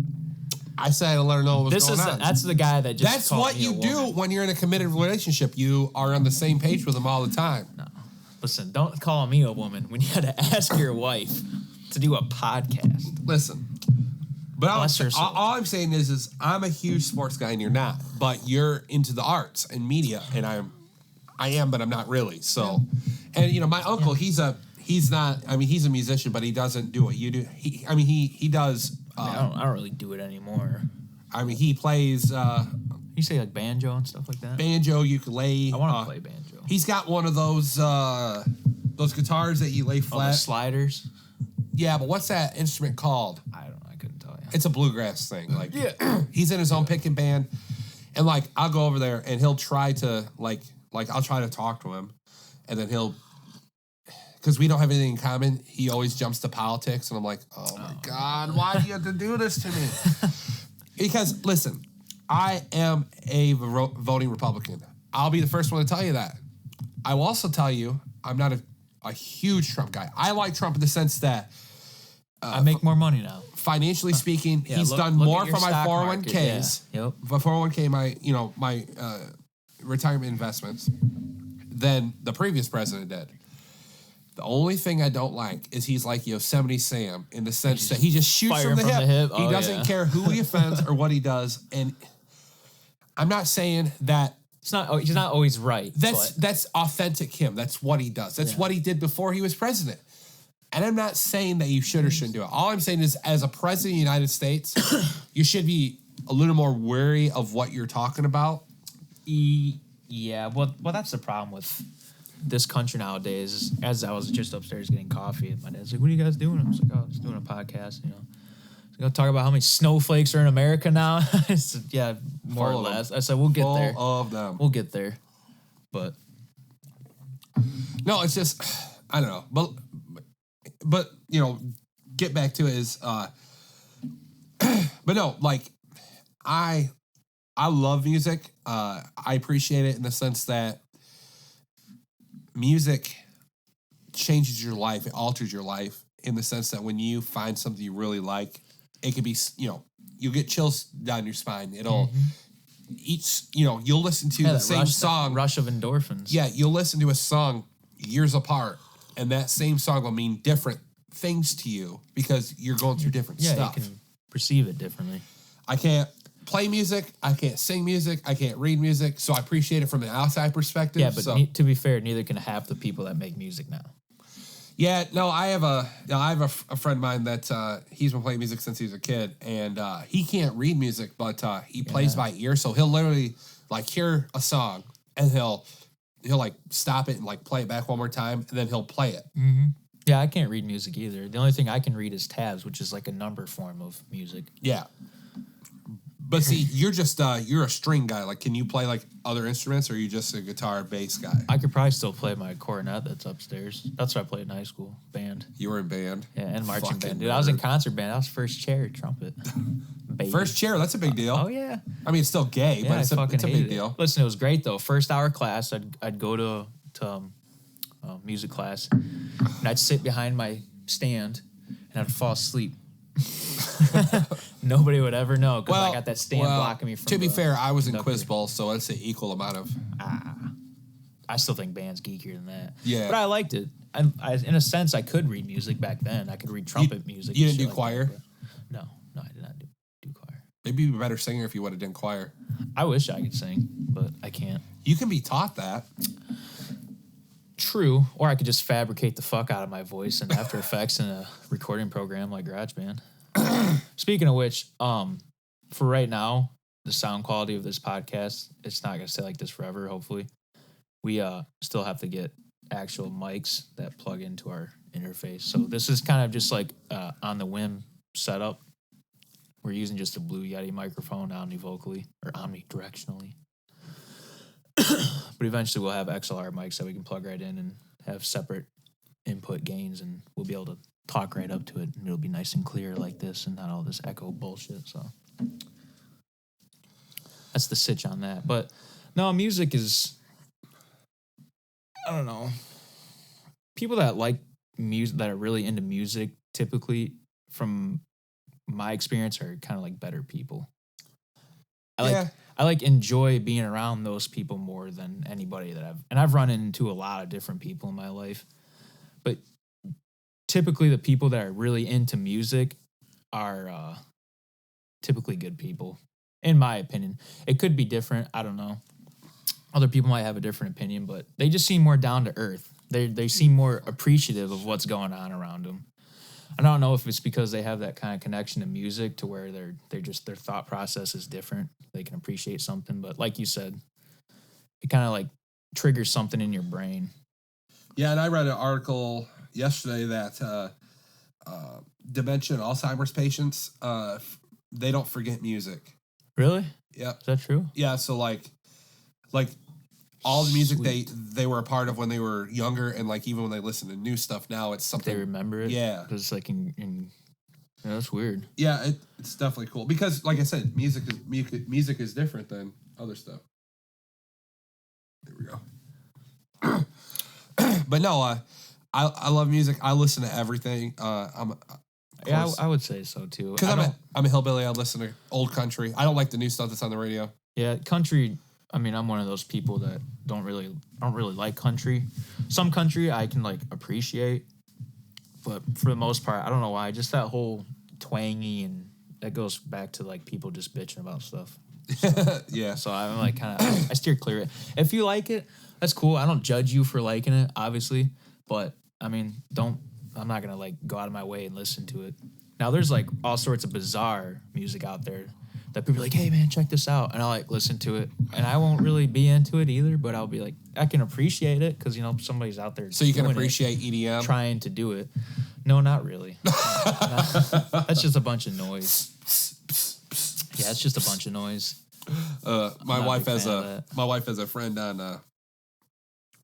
S1: I said I let her know what was going on.
S2: That's the guy that just
S1: That's what you do when you're in a committed relationship. You are on the same page with them all the time.
S2: No. Listen, don't call me a woman when you had to ask your wife to do a podcast.
S1: Listen, but all I'm saying is I'm a huge sports guy and you're not, but you're into the arts and media, and I am, but I'm not really. So, and my uncle, he's a musician, but he doesn't do what you do. He does.
S2: I don't really do it anymore.
S1: He plays.
S2: You say like banjo and stuff like that.
S1: Banjo, ukulele.
S2: I want to play banjo.
S1: He's got one of those guitars that you lay flat.
S2: The sliders.
S1: Yeah, but what's that instrument called?
S2: I don't know. I couldn't tell you.
S1: It's a bluegrass thing. Like, he's in his own picking band, and like I'll go over there and he'll try to like I'll try to talk to him, and then because we don't have anything in common, he always jumps to politics, and I'm like, oh my God, why do you have to do this to me? Because listen, I am a voting Republican. I'll be the first one to tell you that. I will also tell you I'm not a huge Trump guy. I like Trump in the sense that
S2: I make more money now.
S1: Financially speaking, he's done more for my 401ks.
S2: Yep.
S1: My 401k, my retirement investments than the previous president did. The only thing I don't like is he's like Yosemite Sam in the sense that he just shoots from the hip. He doesn't care who he offends or what he does. And I'm not saying that
S2: he's not always right.
S1: That's authentic him. That's what he does. That's what he did before he was president. And I'm not saying that you should or shouldn't do it. All I'm saying is, as a president of the United States, you should be a little more wary of what you're talking about.
S2: Yeah, well, that's the problem with this country nowadays. As I was just upstairs getting coffee, and my dad's like, "What are you guys doing?" I was like, "Oh, just doing a podcast." So gonna talk about how many snowflakes are in America now. Yeah, more or less. I said we'll get there.
S1: All of them.
S2: We'll get there, but
S1: no, it's just I don't know, but get back to it is, but no, like I love music. I appreciate it in the sense that music changes your life. It alters your life in the sense that when you find something you really like, it could be, you'll get chills down your spine. It'll you'll listen to the same song.
S2: Rush of endorphins.
S1: Yeah, you'll listen to a song years apart, and that same song will mean different things to you because you're going through different stuff.
S2: You can perceive it differently.
S1: I can't play music. I can't sing music. I can't read music. So I appreciate it from an outside perspective.
S2: Yeah, but to be fair, neither can half the people that make music now.
S1: Yeah, no, I have a friend of mine that he's been playing music since he was a kid, and he can't read music, but he plays by ear. So he'll literally like hear a song, and he'll like stop it and like play it back one more time, and then he'll play it.
S2: Mm-hmm. Yeah, I can't read music either. The only thing I can read is tabs, which is like a number form of music.
S1: Yeah. But see, you're just you're a string guy. Like, can you play like other instruments, or are you just a guitar bass guy?
S2: I could probably still play my cornet that's upstairs. That's what I played in high school, band.
S1: You were in band?
S2: Yeah, and marching band. Dude, I was in concert band. I was first chair trumpet.
S1: First chair, that's a big deal.
S2: Oh yeah.
S1: I mean, it's still gay, but it's a big deal.
S2: Listen, it was great though. First hour class, I'd go to music class, and I'd sit behind my stand, and I'd fall asleep. Nobody would ever know because I got that stand blocking me from.
S1: To be fair, I was in quiz bowl, so it's an equal amount of.
S2: I still think band's geekier than that.
S1: Yeah,
S2: but I liked it. I in a sense, I could read music back then. I could read trumpet music.
S1: You didn't do choir?
S2: No, I did not do choir.
S1: Maybe you'd be a better singer if you would have done choir.
S2: I wish I could sing, but I can't.
S1: You can be taught that.
S2: True, or I could just fabricate the fuck out of my voice in After Effects in a recording program like GarageBand. Speaking of which, for right now, the sound quality of this podcast, it's not going to stay like this forever, hopefully. We still have to get actual mics that plug into our interface. So this is kind of just like on the whim setup. We're using just a Blue Yeti microphone omnivocally or omnidirectionally. But eventually we'll have XLR mics that we can plug right in and have separate input gains, and we'll be able to talk right up to it, and it'll be nice and clear like this and not all this echo bullshit. So that's the sitch on that. But no, music is, I don't know. People that like music, that are really into music, typically, from my experience, are kind of like better people. I enjoy being around those people more than anybody that I've run into a lot of different people in my life. But typically the people that are really into music are typically good people, in my opinion. It could be different. I don't know. Other people might have a different opinion, but they just seem more down to earth. They seem more appreciative of what's going on around them. I don't know if it's because they have that kind of connection to music to where their thought process is different. They can appreciate something, but like you said, it kind of like triggers something in your brain.
S1: Yeah, and I read an article yesterday that dementia and Alzheimer's patients, they don't forget music.
S2: Really?
S1: Yeah.
S2: Is that true?
S1: Yeah, so like all the music they were a part of when they were younger, and like even when they listen to new stuff now, it's something
S2: they remember it.
S1: Yeah,
S2: because it's like in yeah, that's weird.
S1: Yeah, it's definitely cool because, like I said, music is different than other stuff. There we go. But no, I love music. I listen to everything. I
S2: would say so too.
S1: Because I'm a hillbilly. I listen to old country. I don't like the new stuff that's on the radio.
S2: Yeah, country. I mean, I'm one of those people that don't really like country. Some country I can like appreciate, but for the most part, I don't know why. Just that whole twangy, and that goes back to like people just bitching about stuff. So,
S1: yeah.
S2: So I'm like I steer clear of it. If you like it, that's cool. I don't judge you for liking it, obviously, but I mean, I'm not gonna like go out of my way and listen to it. Now, there's like all sorts of bizarre music out there that people are like, hey man, check this out, and I'll like listen to it, and I won't really be into it either, but I'll be like, I can appreciate it because somebody's out there.
S1: So you can appreciate EDM,
S2: trying to do it. No, not really. That's just a bunch of noise. Yeah, it's just a bunch of noise.
S1: My wife has a friend on.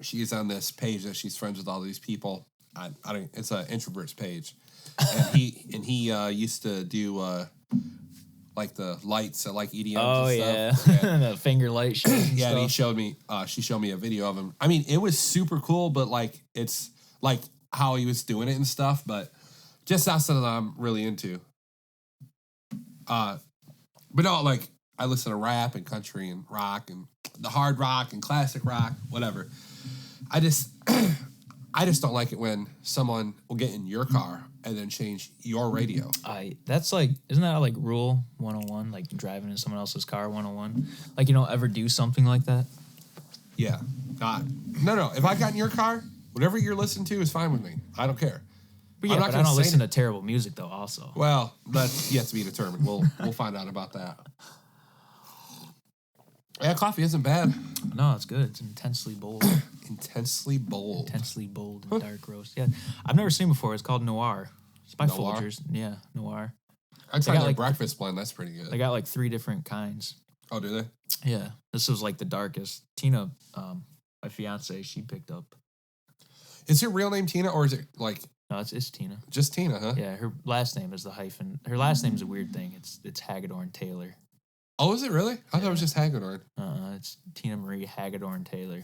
S1: She's on this page that she's friends with all these people. I don't. It's an introverts page, and he used to do like the lights at like EDMs
S2: Oh
S1: and stuff.
S2: yeah, the finger light shows. And
S1: yeah,
S2: stuff.
S1: and she showed me a video of him. I mean, it was super cool, but like it's like how he was doing it and stuff, but just not something that I'm really into. But no, like I listen to rap and country and rock and the hard rock and classic rock, whatever. I just don't like it when someone will get in your car and then change your radio.
S2: That's like, isn't that like rule 101? Like driving in someone else's car 101? Like you don't ever do something like that?
S1: Yeah. No. If I got in your car, whatever you're listening to is fine with me. I don't care.
S2: But yeah, but I don't listen to terrible music though also.
S1: Well, that's yet to be determined. We'll find out about that. Yeah, coffee isn't bad.
S2: No, it's good. It's intensely bold.
S1: Intensely bold.
S2: Intensely bold and dark roast. Yeah. I've never seen it before. It's called Noir. It's by
S1: Noir?
S2: Folgers. Yeah, Noir.
S1: I tried their
S2: like,
S1: breakfast blend. That's pretty good.
S2: They got like 3 different kinds.
S1: Oh, do they?
S2: Yeah. This was like the darkest. Tina, my fiance, she picked up.
S1: Is her real name Tina or is it like...
S2: No, it's Tina.
S1: Just Tina, huh?
S2: Yeah, her last name is the hyphen. Her last name's a weird thing. It's Hagedorn Taylor.
S1: Oh, is it really? I thought it was just Hagedorn.
S2: It's Tina Marie Hagedorn Taylor.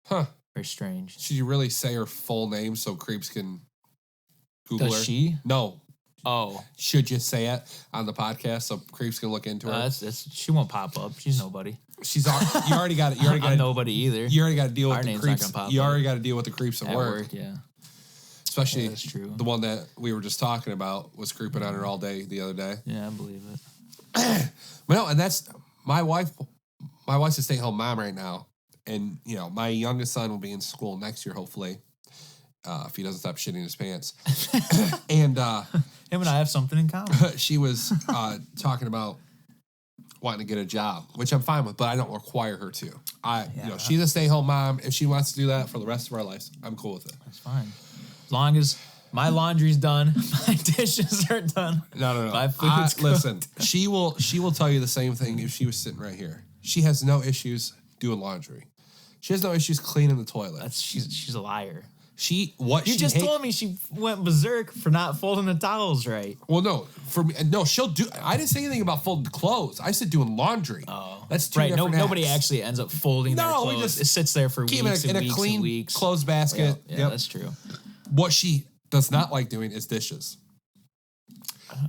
S1: Huh.
S2: Very strange.
S1: Should you really say her full name so creeps can Google her?
S2: Does she?
S1: No.
S2: Oh.
S1: Should you say it on the podcast so creeps can look into her?
S2: She won't pop up. She's nobody.
S1: You already got it. You already got
S2: I'm nobody either.
S1: You already got to deal with
S2: Our
S1: the
S2: name's
S1: creeps.
S2: not gonna pop
S1: You
S2: up.
S1: already got to deal with the creeps at work.
S2: Yeah.
S1: Especially
S2: that's true.
S1: The one that we were just talking about was creeping on her all day the other day.
S2: Yeah, I believe it.
S1: But no, and that's my wife. My wife's a stay-at-home mom right now, and my youngest son will be in school next year, hopefully, if he doesn't stop shitting his pants. And
S2: him and I have something in common.
S1: she was talking about wanting to get a job, which I'm fine with, but I don't require her to. She's a stay-at-home mom. If she wants to do that for the rest of our lives, I'm cool with it.
S2: That's fine. As long as my laundry's done, my dishes are done.
S1: No.
S2: My food's cooked.
S1: Listen, she will tell you the same thing if she was sitting right here. She has no issues doing laundry. She has no issues cleaning the toilet.
S2: She's a liar.
S1: You
S2: just told me she went berserk for not folding the towels right.
S1: Well, no, she'll do. I didn't say anything about folding clothes. I said doing laundry.
S2: Oh,
S1: that's two different acts.
S2: Nobody actually ends up folding their clothes. It sits there for weeks
S1: in a clean
S2: weeks.
S1: Clothes basket.
S2: Yeah, that's true.
S1: What she does not like doing is dishes.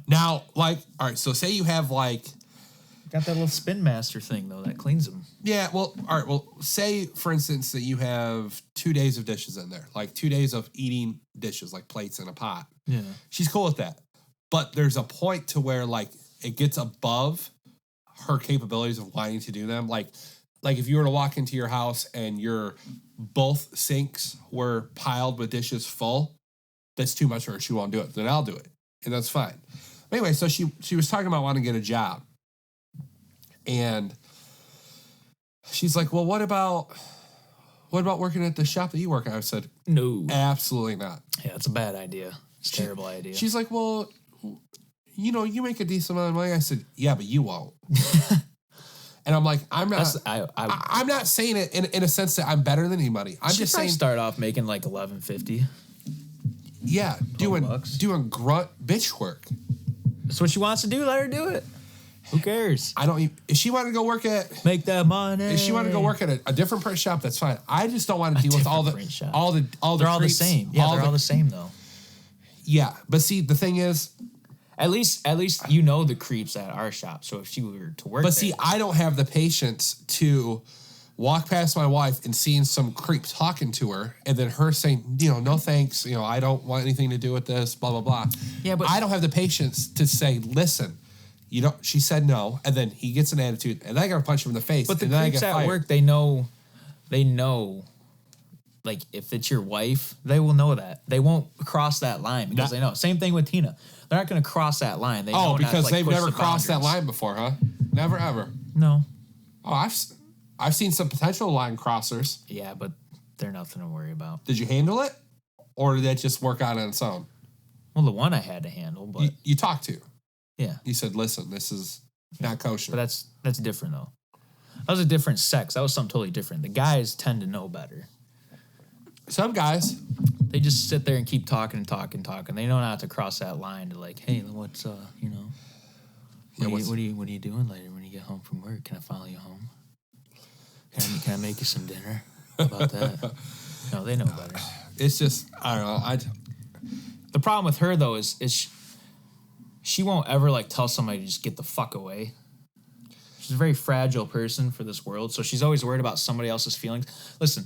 S1: Now, all right, so say you have
S2: got that little Spin Master thing though that cleans them.
S1: Yeah, well, all right, well, say for instance that you have 2 days of dishes in there, like 2 days of eating dishes, like plates in a pot.
S2: Yeah,
S1: she's cool with that, but there's a point to where it gets above her capabilities of wanting to do them. Like if you were to walk into your house and your both sinks were piled with dishes full, that's too much for her. She won't do it. Then I'll do it, and that's fine. Anyway, so she was talking about wanting to get a job, and she's like, "Well, what about working at the shop that you work at?" I said,
S2: "No,
S1: absolutely not."
S2: Yeah, it's a bad idea. It's a terrible idea.
S1: She's like, "Well, you make a decent amount of money." I said, "Yeah, but you won't." And I'm like, I'm not. I'm not saying it in a sense that I'm better than anybody. I'm just saying
S2: start off making like $11.50.
S1: Yeah, doing grunt bitch work.
S2: That's what she wants to do. Let her do it. Who cares?
S1: If she wanted to go work at
S2: make that money.
S1: If she wanted to go work at a different print shop, that's fine. I just don't want to deal with all the
S2: They're all the same. Yeah, they're all the same though.
S1: Yeah, but see, the thing is,
S2: at least the creeps at our shop. So if she were to work,
S1: I don't have the patience to walk past my wife and seeing some creep talking to her, and then her saying, no thanks, I don't want anything to do with this, blah blah blah.
S2: Yeah, but
S1: I don't have the patience to say, listen. She said no, and then he gets an attitude, and I gotta punch him in the face.
S2: But the
S1: and then
S2: creeps at work, they know, like if it's your wife, they will know that. They won't cross that line because they know. Same thing with Tina. They're not going to cross that line. They know
S1: because they've never crossed that line before, huh? Never ever.
S2: No.
S1: Oh, I've seen some potential line crossers.
S2: Yeah, but they're nothing to worry about.
S1: Did you handle it, or did that just work out on its own?
S2: Well, the one I had to handle, but
S1: you talked to.
S2: Yeah.
S1: You said, "Listen, this is not kosher."
S2: But that's different though. That was a different sex. That was something totally different. The guys tend to know better.
S1: Some guys,
S2: they just sit there and keep talking. They know not to cross that line to hey, what's What are you doing later when you get home from work? Can I follow you home? Can I make you some dinner? How about that? No, they know better.
S1: It's just, I don't know.
S2: The problem with her, though, is she won't ever, like, tell somebody to just get the fuck away. She's a very fragile person for this world, so she's always worried about somebody else's feelings. Listen,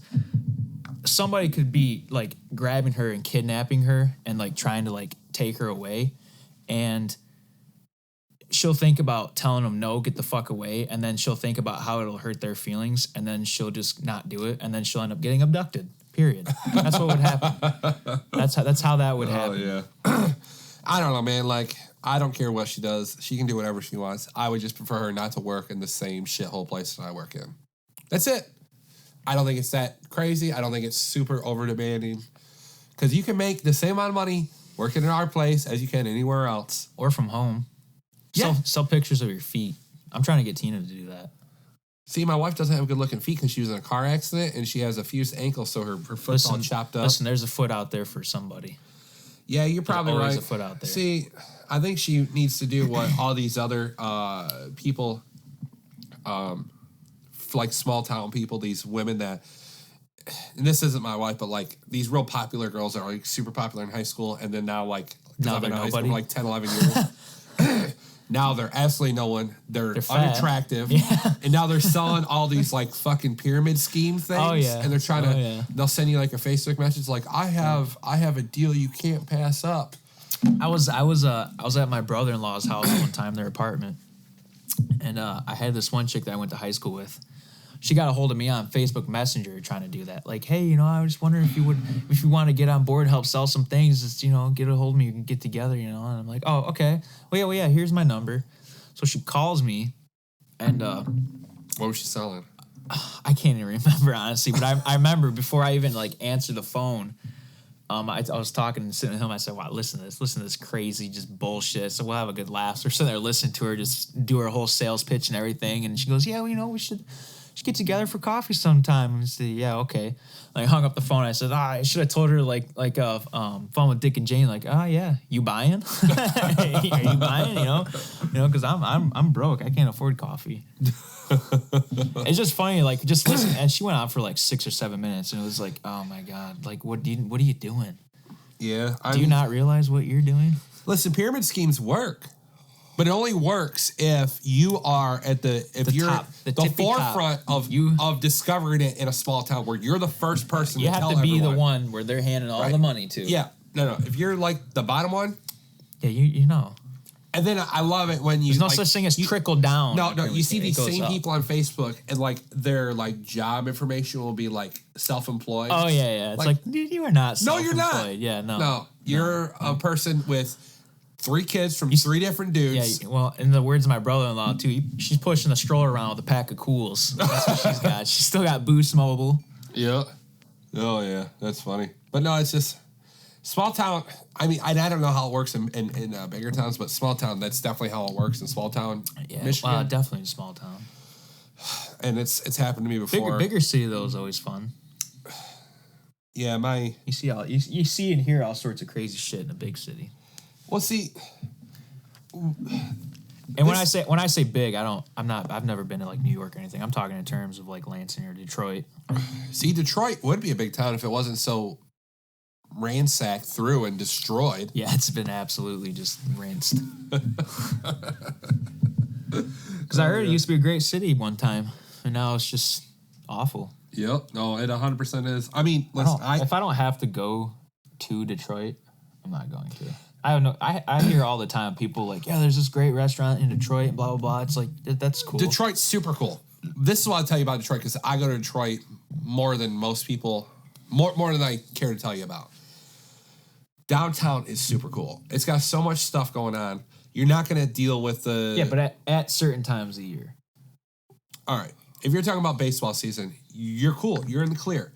S2: somebody could be, like, grabbing her and kidnapping her and, like, trying to, like, take her away, and she'll think about telling them, no, get the fuck away, and then she'll think about how it'll hurt their feelings, and then she'll just not do it, and then she'll end up getting abducted. Period. That's what would happen. That's how that would happen.
S1: Oh, yeah. I don't know, man. Like, I don't care what she does. She can do whatever she wants. I would just prefer her not to work in the same shithole place that I work in. That's it. I don't think it's that crazy. I don't think it's super over demanding. Because you can make the same amount of money working in our place as you can anywhere else.
S2: Or from home.
S1: Yeah.
S2: Sell pictures of your feet. I'm trying to get Tina to do that.
S1: See, my wife doesn't have good looking feet because she was in a car accident and she has a fused ankle, so her foot's all chopped up.
S2: Listen, there's a foot out there for somebody.
S1: Yeah, you're probably right.
S2: There's a foot out there.
S1: See, I think she needs to do what all these other people, like small town people, these women that, and this isn't my wife, but like these real popular girls that are like super popular in high school, and then now like
S2: now they're nobody.
S1: For like 10, 11 years. Now they're absolutely no one. They're unattractive.
S2: Yeah.
S1: And now they're selling all these like fucking pyramid scheme things.
S2: Oh, yeah.
S1: And they're trying to, they'll send you like a Facebook message like, I have a deal you can't pass up.
S2: I was at my brother-in-law's house one time, their apartment. And I had this one chick that I went to high school with. She got a hold of me on Facebook Messenger trying to do that. Like, hey, I was just wondering if you want to get on board, help sell some things, just, get a hold of me, you can get together, And I'm like, oh, okay. Well, yeah, here's my number. So she calls me, and
S1: what was she selling?
S2: I can't even remember, honestly, but I remember before I even, like, answered the phone, I was talking and sitting with him. I said, wow, listen to this crazy, just bullshit. So we'll have a good laugh. So we're sitting there listening to her, just do her whole sales pitch and everything. And she goes, yeah, well, we should get together for coffee sometime. And I said, yeah, okay. I hung up the phone. I said, I should have told her phone with Dick and Jane. Like, oh yeah, you buying? Are you buying? Because I'm broke. I can't afford coffee. It's just funny. Like, just listen. And she went on for like 6 or 7 minutes, and it was like, oh my god, like what are you doing?
S1: Yeah.
S2: Do you not realize what you're doing?
S1: Listen, pyramid schemes work. But it only works if you are at the forefront of discovering it in a small town where you're the first person.
S2: You have to be the one where they're handing all the money to.
S1: Yeah, no. If you're like the bottom one,
S2: yeah, you know.
S1: And then I love it when you.
S2: There's no such thing as trickle down.
S1: No. You see these same people on Facebook, and like their like job information will be like self-employed.
S2: Oh yeah. It's like you are not.
S1: No, you're not.
S2: Yeah, no.
S1: No, you're a person with 3 kids from 3 different dudes.
S2: Yeah, well, in the words of my brother-in-law, too, she's pushing a stroller around with a pack of Cools. That's what she's got. She's still got Boost Mobile.
S1: Yeah. Oh, yeah. That's funny. But no, it's just small town. I mean, I don't know how it works in bigger towns, but small town, that's definitely how it works in small town, Michigan.
S2: Well, definitely in small town.
S1: And it's happened to me before.
S2: Bigger city, though, is always fun.
S1: Yeah,
S2: You see and hear all sorts of crazy shit in a big city.
S1: Well, see,
S2: and when I say big, I've never been to like New York or anything. I'm talking in terms of like Lansing or Detroit.
S1: See, Detroit would be a big town if it wasn't so ransacked through and destroyed.
S2: Yeah, it's been absolutely just rinsed. Because I heard it used to be a great city one time, and now it's just awful.
S1: Yep. No, it 100% is. I mean, listen,
S2: if I don't have to go to Detroit, I'm not going to. I don't know. I hear all the time people like, yeah, there's this great restaurant in Detroit, and blah, blah, blah. It's like, that's cool.
S1: Detroit's super cool. This is what I'll tell you about Detroit, because I go to Detroit more than most people, more than I care to tell you about. Downtown is super cool. It's got so much stuff going on. You're not going to deal with the...
S2: Yeah, but at certain times of the year.
S1: All right. If you're talking about baseball season, you're cool. You're in the clear.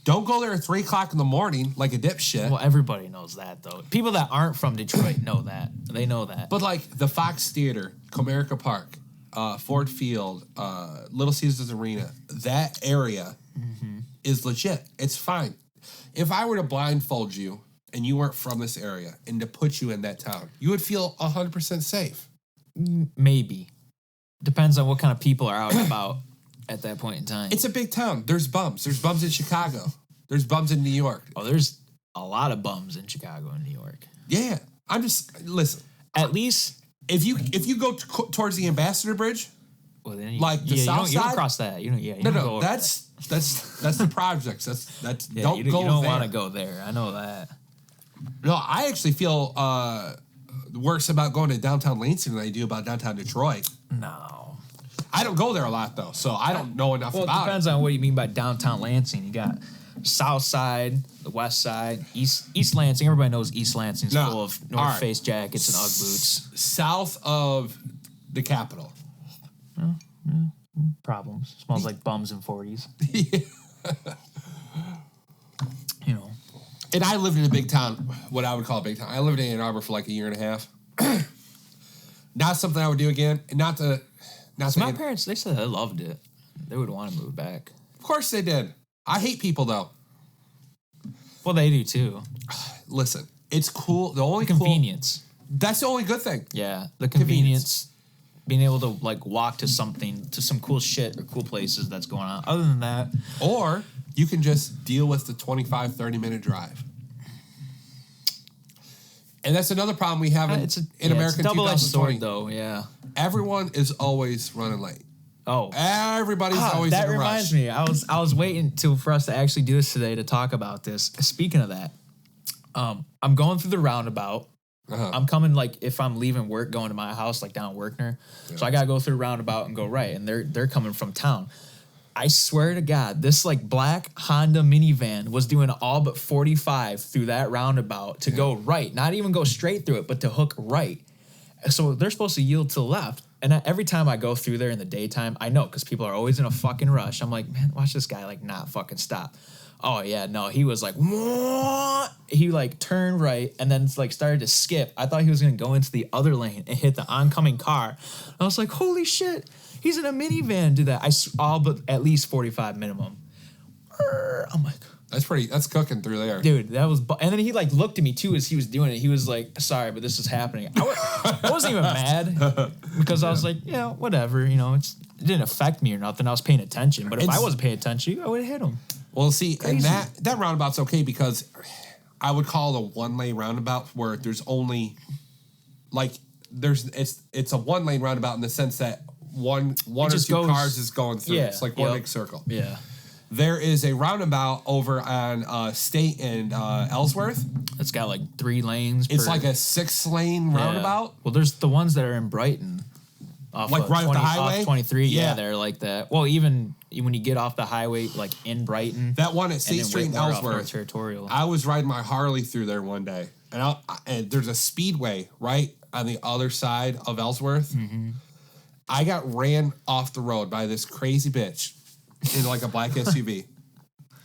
S1: Don't go there at 3 o'clock in the morning like a dipshit.
S2: Well, everybody knows that, though. People that aren't from Detroit know that. They know that.
S1: But like the Fox Theater, Comerica Park, Ford Field, Little Caesars Arena, that area is legit. It's fine. If I were to blindfold you and you weren't from this area and to put you in that town, you would feel 100% safe.
S2: Maybe. Depends on what kind of people are out and about at that point in time.
S1: It's a big town. There's bums. There's bums in Chicago. There's bums in New York.
S2: Oh, there's a lot of bums in Chicago and New York.
S1: Yeah. I'm just, listen.
S2: At least
S1: if you go towards the Ambassador Bridge,
S2: well, then
S1: like the south side,
S2: you don't cross that. You
S1: don't
S2: go
S1: that's the projects. That's
S2: yeah,
S1: don't
S2: you
S1: go
S2: don't
S1: there.
S2: want to go there. I know that.
S1: No, I actually feel worse about going to downtown Lansing than I do about downtown Detroit.
S2: No.
S1: I don't go there a lot though, so I don't know enough about it.
S2: Well, it depends on what you mean by downtown Lansing. You got South Side, the West Side, East Lansing. Everybody knows East Lansing's full of North Face jackets and UGG boots.
S1: South of the Capitol.
S2: Problems. Smells like bums in 40s. You know.
S1: And I lived in a big town, what I would call a big town. I lived in Ann Arbor for like a year and a half. Not something I would do again.
S2: My parents, they said they loved it. They would want to move back.
S1: Of course they did. I hate people though.
S2: Well, they do too.
S1: Listen, it's cool. The only
S2: convenience.
S1: That's the only good thing.
S2: Yeah, the convenience. Being able to like walk to some cool shit or cool places that's going on. Other than that,
S1: or you can just deal with the 25, 30-minute drive. And that's another problem we have in American 2020.
S2: Double-edged sword, though. Yeah,
S1: everyone is always running late.
S2: Oh,
S1: everybody's always in a rush.
S2: That reminds me. I was waiting for us to actually do this today to talk about this. Speaking of that, I'm going through the roundabout. I'm coming, like, if I'm leaving work, going to my house, like down Werkner. Yeah. So I got to go through roundabout and go right. And they're coming from town. I swear to God, this, like, black Honda minivan was doing all but 45 through that roundabout to go right. Not even go straight through it, but to hook right. So they're supposed to yield to the left. And every time I go through there in the daytime, I know, because people are always in a fucking rush. I'm like, man, watch this guy, like, not fucking stop. Oh, yeah, no, he was like, what? He, like, turned right and then, like, started to skip. I thought he was going to go into the other lane and hit the oncoming car. I was like, holy shit, he's in a minivan, do that. All but at least 45 minimum. I'm like...
S1: That's cooking through there.
S2: Dude, that was... And then he, like, looked at me, too, as he was doing it. He was like, sorry, but this is happening. I wasn't even mad because I was like, yeah, whatever, you know, it didn't affect me or nothing. I was paying attention. But if I wasn't paying attention, I would have hit him.
S1: Well, see, crazy. And that roundabout's okay because I would call it a one-lane roundabout where there's only, like, it's a one-lane roundabout in the sense that one or two cars is going through. Yeah, it's like one big circle.
S2: Yeah.
S1: There is a roundabout over on State and Ellsworth.
S2: It's got like 3 lanes.
S1: It's like a 6-lane roundabout.
S2: Well, there's the ones that are in Brighton.
S1: Like right off the highway?
S2: Off 23, yeah, they're like that. Well, even when you get off the highway, like in Brighton.
S1: That one at State Street and Ellsworth.
S2: Territorial.
S1: I was riding my Harley through there one day, and there's a speedway right on the other side of Ellsworth. Mm-hmm. I got ran off the road by this crazy bitch in like a black SUV.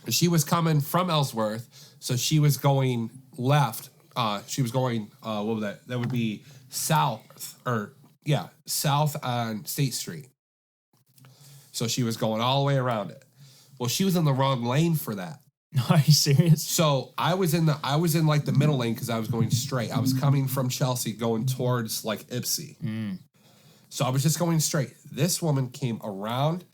S1: She was coming from Ellsworth, so she was going left. She was going, what was that? That would be south, south on State Street. So she was going all the way around it. Well, she was in the wrong lane for that.
S2: Are you serious?
S1: So I was in like the middle lane because I was going straight. I was coming from Chelsea going towards like Ipsy. Mm. So I was just going straight. This woman came around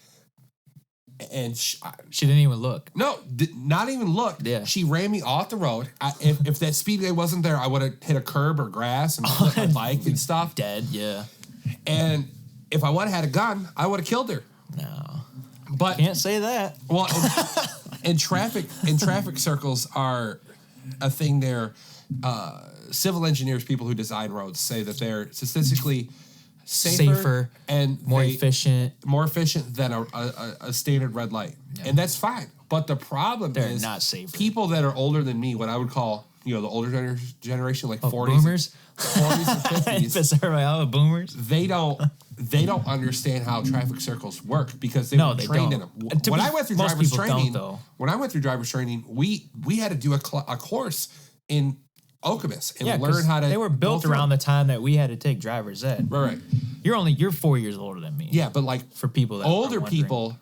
S1: and she
S2: didn't even look.
S1: No, not even look.
S2: Yeah.
S1: She ran me off the road. If that speedway wasn't there, I would have hit a curb or grass and flipped my bike and stuff.
S2: Dead, yeah.
S1: And if I would have had a gun, I would have killed her.
S2: No.
S1: But
S2: can't say that.
S1: Well, and traffic circles are a thing there. Civil engineers, people who design roads, say that they're statistically safer and
S2: more efficient
S1: than a standard red light. Yeah. And that's fine. But the problem is
S2: not safer.
S1: People that are older than me, what I would call, the older generation, like 40s.
S2: Boomers?
S1: 40s and 50s.
S2: Boomers?
S1: They don't understand how traffic circles work because they were trained in them. When I went through driver's training, we had to do a course in Okemos and learn how to.
S2: They were built around the time that we had to take driver's ed.
S1: Right.
S2: You're 4 years older than me.
S1: Yeah, but like
S2: for people that
S1: older people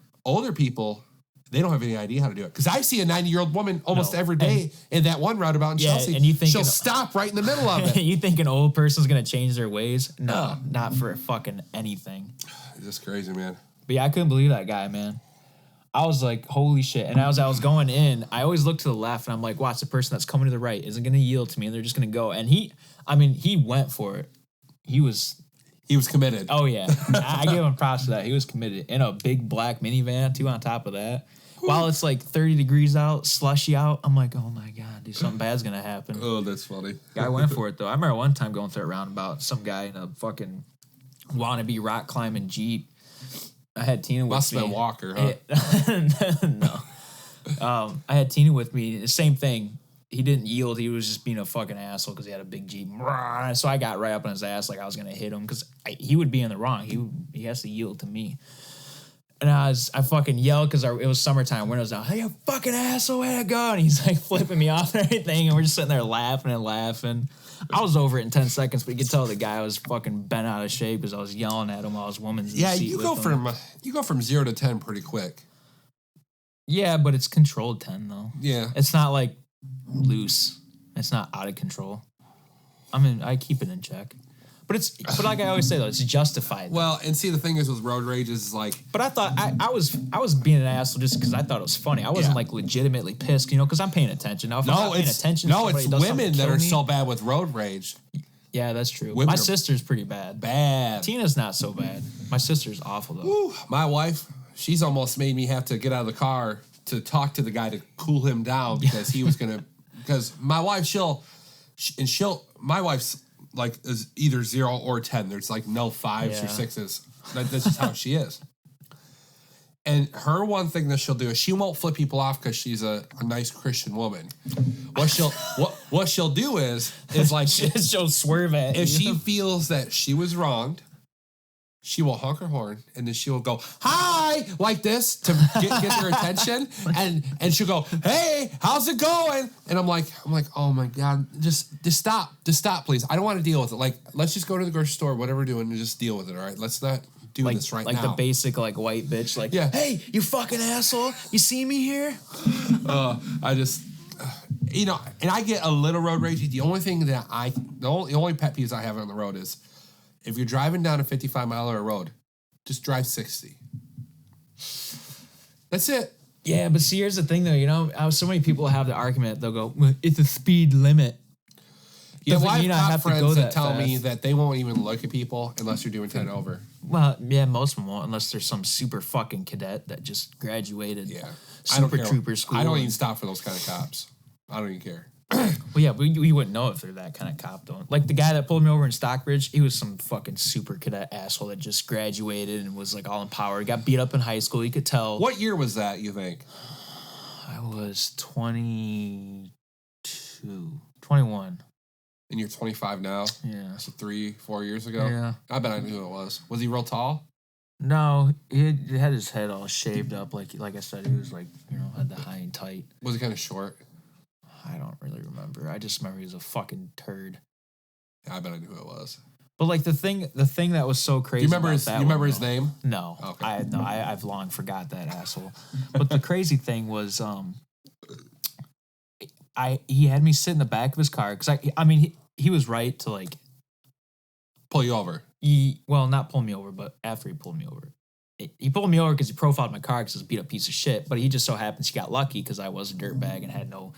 S1: they don't have any idea how to do it. Because I see a 90-year-old woman almost every day in that one roundabout in Chelsea.
S2: And you think
S1: she'll stop right in the middle of it.
S2: You think an old person's going to change their ways? No, not for fucking anything.
S1: It's just crazy, man.
S2: But yeah, I couldn't believe that guy, man. I was like, holy shit. And as I was going in, I always look to the left and I'm like, watch, the person that's coming to the right isn't going to yield to me and they're just going to go. And he went for it. He was
S1: committed.
S2: Oh, yeah. I give him props for that. He was committed. In a big black minivan, too, on top of that. While it's like 30 degrees out, slushy out, I'm like, oh my God, dude, something bad's going to happen.
S1: Oh, that's funny.
S2: Guy went for it, though. I remember one time going through a roundabout, some guy in a fucking wannabe rock climbing Jeep. I had Tina with me.
S1: Must have been Walker, huh?
S2: No. I had Tina with me. The same thing. He didn't yield. He was just being a fucking asshole because he had a big Jeep. So I got right up on his ass like I was going to hit him because he would be in the wrong. He has to yield to me. And I fucking yelled because it was summertime, windows down. Hey, you fucking asshole, where'd I go? And he's like flipping me off and everything. And we're just sitting there laughing and laughing. I was over it in 10 seconds, but you could tell the guy was fucking bent out of shape because I was yelling at him while his woman's in the seat
S1: you go from 0 to 10 pretty quick.
S2: Yeah, but it's controlled 10 though.
S1: Yeah.
S2: It's not like loose. It's not out of control. I mean, I keep it in check. But like I always say though, it's justified.
S1: Well, and see the thing is with road rage is like.
S2: But I thought I was being an asshole just because I thought it was funny. I wasn't like legitimately pissed, because I'm paying attention. Now, if I'm not paying attention,
S1: it's women that are so bad with road rage.
S2: Yeah, that's true.
S1: Women
S2: my sister's pretty bad.
S1: Bad.
S2: Tina's not so bad. My sister's awful though.
S1: Woo. My wife, she's almost made me have to get out of the car to talk to the guy to cool him down because he was gonna. Because my wife, my wife's. Like is either 0 or 10. There's like no 5s or 6s. That's just how she is. And her one thing that she'll do is she won't flip people off because she's a nice Christian woman. What she'll do is like
S2: she'll swerve at
S1: if she feels that she was wronged, she will honk her horn and then she will go hi like this to get their attention and she'll go hey how's it going and I'm like oh my God just stop please I don't want to deal with it like let's just go to the grocery store whatever we're doing and just deal with it all right let's not do this right now
S2: like the basic like white bitch like hey you fucking asshole you see me here
S1: I just and I get a little road rage. The only thing that the only pet peeves I have on the road is if you're driving down a 55-mile-an-hour road, just drive 60. That's it.
S2: Yeah, but see, here's the thing, though. So many people have the argument. They'll go, well, it's a speed limit.
S1: Yeah, well, I have friends that tell me that they won't even look at people unless you're doing 10 over.
S2: Well, yeah, most of them won't unless there's some super fucking cadet that just graduated.
S1: Yeah.
S2: Super trooper school.
S1: I don't even stop for those kind of cops. I don't even care.
S2: Well, yeah, we wouldn't know if they're that kind of cop, though. Like the guy that pulled me over in Stockbridge, he was some fucking super cadet asshole that just graduated and was like all empowered. Got beat up in high school. You could tell.
S1: What year was that, you think?
S2: I was 21.
S1: And you're 25 now?
S2: Yeah.
S1: So 3-4 years ago?
S2: Yeah.
S1: I bet I knew who it was. Was he real tall?
S2: No, he had his head all shaved up. Like I said, he was like, had the high and tight.
S1: Was he kind of short?
S2: I don't really remember. I just remember he was a fucking turd.
S1: Yeah, I bet I knew who it was.
S2: But like the thing that was so crazy.
S1: Do you remember his name?
S2: No. Okay. I've long forgot that asshole. But the crazy thing was, he had me sit in the back of his car because he was right to like
S1: pull you over.
S2: Not pull me over, but after he pulled me over. He pulled me over because he profiled my car because it was a beat up piece of shit. But he just so happens he got lucky because I was a dirtbag and had no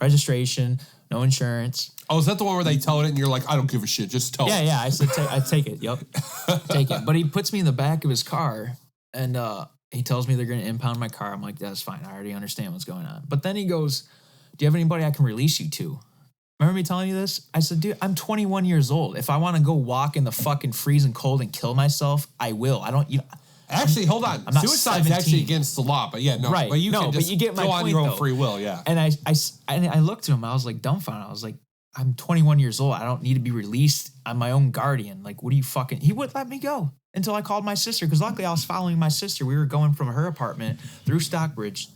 S2: registration, no insurance.
S1: Oh, is that the one where they towed it and you're like, I don't give a shit, just tow it?
S2: Yeah. I said, I take it. Yep, take it. But he puts me in the back of his car and he tells me they're going to impound my car. I'm like, that's fine. I already understand what's going on. But then he goes, do you have anybody I can release you to? Remember me telling you this? I said, dude, I'm 21 years old. If I want to go walk in the fucking freezing cold and kill myself, I will. I don't,
S1: Actually, hold on. Suicide's actually against the law, but yeah, no.
S2: Right.
S1: But you can just
S2: you get my
S1: go
S2: point,
S1: on your own
S2: though.
S1: free will, yeah.
S2: And I looked at him. I was like dumbfounded. I was like, I'm 21 years old. I don't need to be released. I'm my own guardian. Like, what are you fucking? He wouldn't let me go until I called my sister because luckily I was following my sister. We were going from her apartment through Stockbridge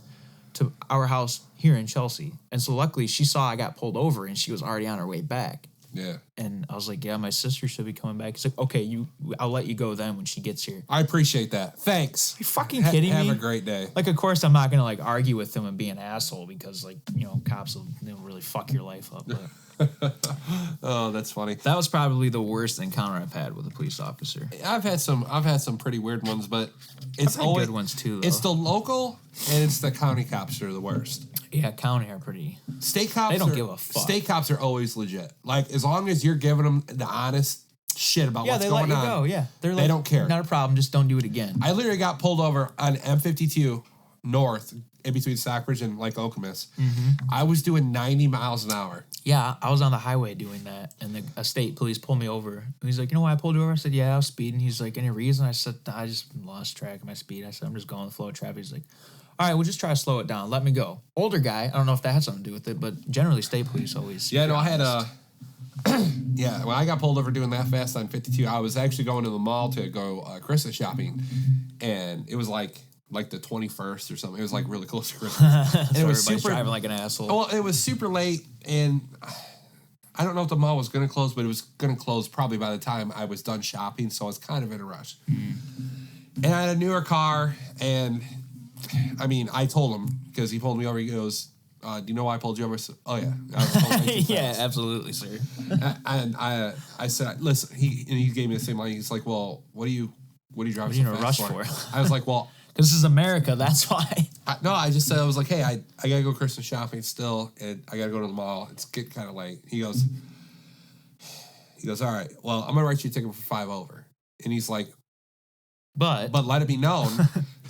S2: to our house here in Chelsea. And so luckily she saw I got pulled over and she was already on her way back.
S1: Yeah.
S2: And I was like, yeah, my sister should be coming back. He's like, okay, I'll let you go then when she gets here.
S1: I appreciate that. Thanks.
S2: Are you fucking kidding me?
S1: Have a great day.
S2: Like, of course, I'm not going to, like, argue with him and be an asshole because, like, you know, cops will really fuck your life up. But
S1: oh, that's funny.
S2: that was probably the worst encounter I've had with a police officer.
S1: I've had some pretty weird ones, but it's always
S2: good ones, too, though.
S1: It's the local and it's the county cops that are the worst.
S2: Yeah, county are pretty...
S1: State cops,
S2: they don't give a fuck.
S1: State cops are always legit. Like, as long as you're giving them the honest shit about what's going on. Yeah, they let you go,
S2: yeah.
S1: They don't care.
S2: Not a problem, just don't do it again.
S1: I literally got pulled over on M52 North, in between Stockbridge and Lake Okemos. Mm-hmm. I was doing 90 miles an hour.
S2: Yeah, I was on the highway doing that, and a state police pulled me over. And he's like, you know why I pulled you over? I said, yeah, I was speeding. He's like, any reason? I said, I just lost track of my speed. I said, I'm just going with the flow of traffic. He's like, all right, we'll just try to slow it down. Let me go. Older guy. I don't know if that had something to do with it, but generally state police always.
S1: Yeah, no, I had a... yeah, when I got pulled over doing that fast on 52, I was actually going to the mall to go Christmas shopping, and it was like the 21st or something. It was like really close to Christmas. And it was super
S2: driving like an asshole.
S1: Well, it was super late, and I don't know if the mall was going to close, but it was going to close probably by the time I was done shopping, so I was kind of in a rush. And I had a newer car, and I mean, I told him, because he pulled me over, he goes, do you know why I pulled you over? Oh, yeah. I was pulling way too fast.
S2: Yeah, absolutely, sir.
S1: And I said, listen, he gave me the same line. He's like, well, what are you driving so fast for? I was like, well...
S2: This is America, that's why.
S1: I just said, I was like, hey, I got to go Christmas shopping still, and I got to go to the mall. It's getting kind of late. He goes, all right, well, I'm going to write you a ticket for 5 over. And he's like, but let it be known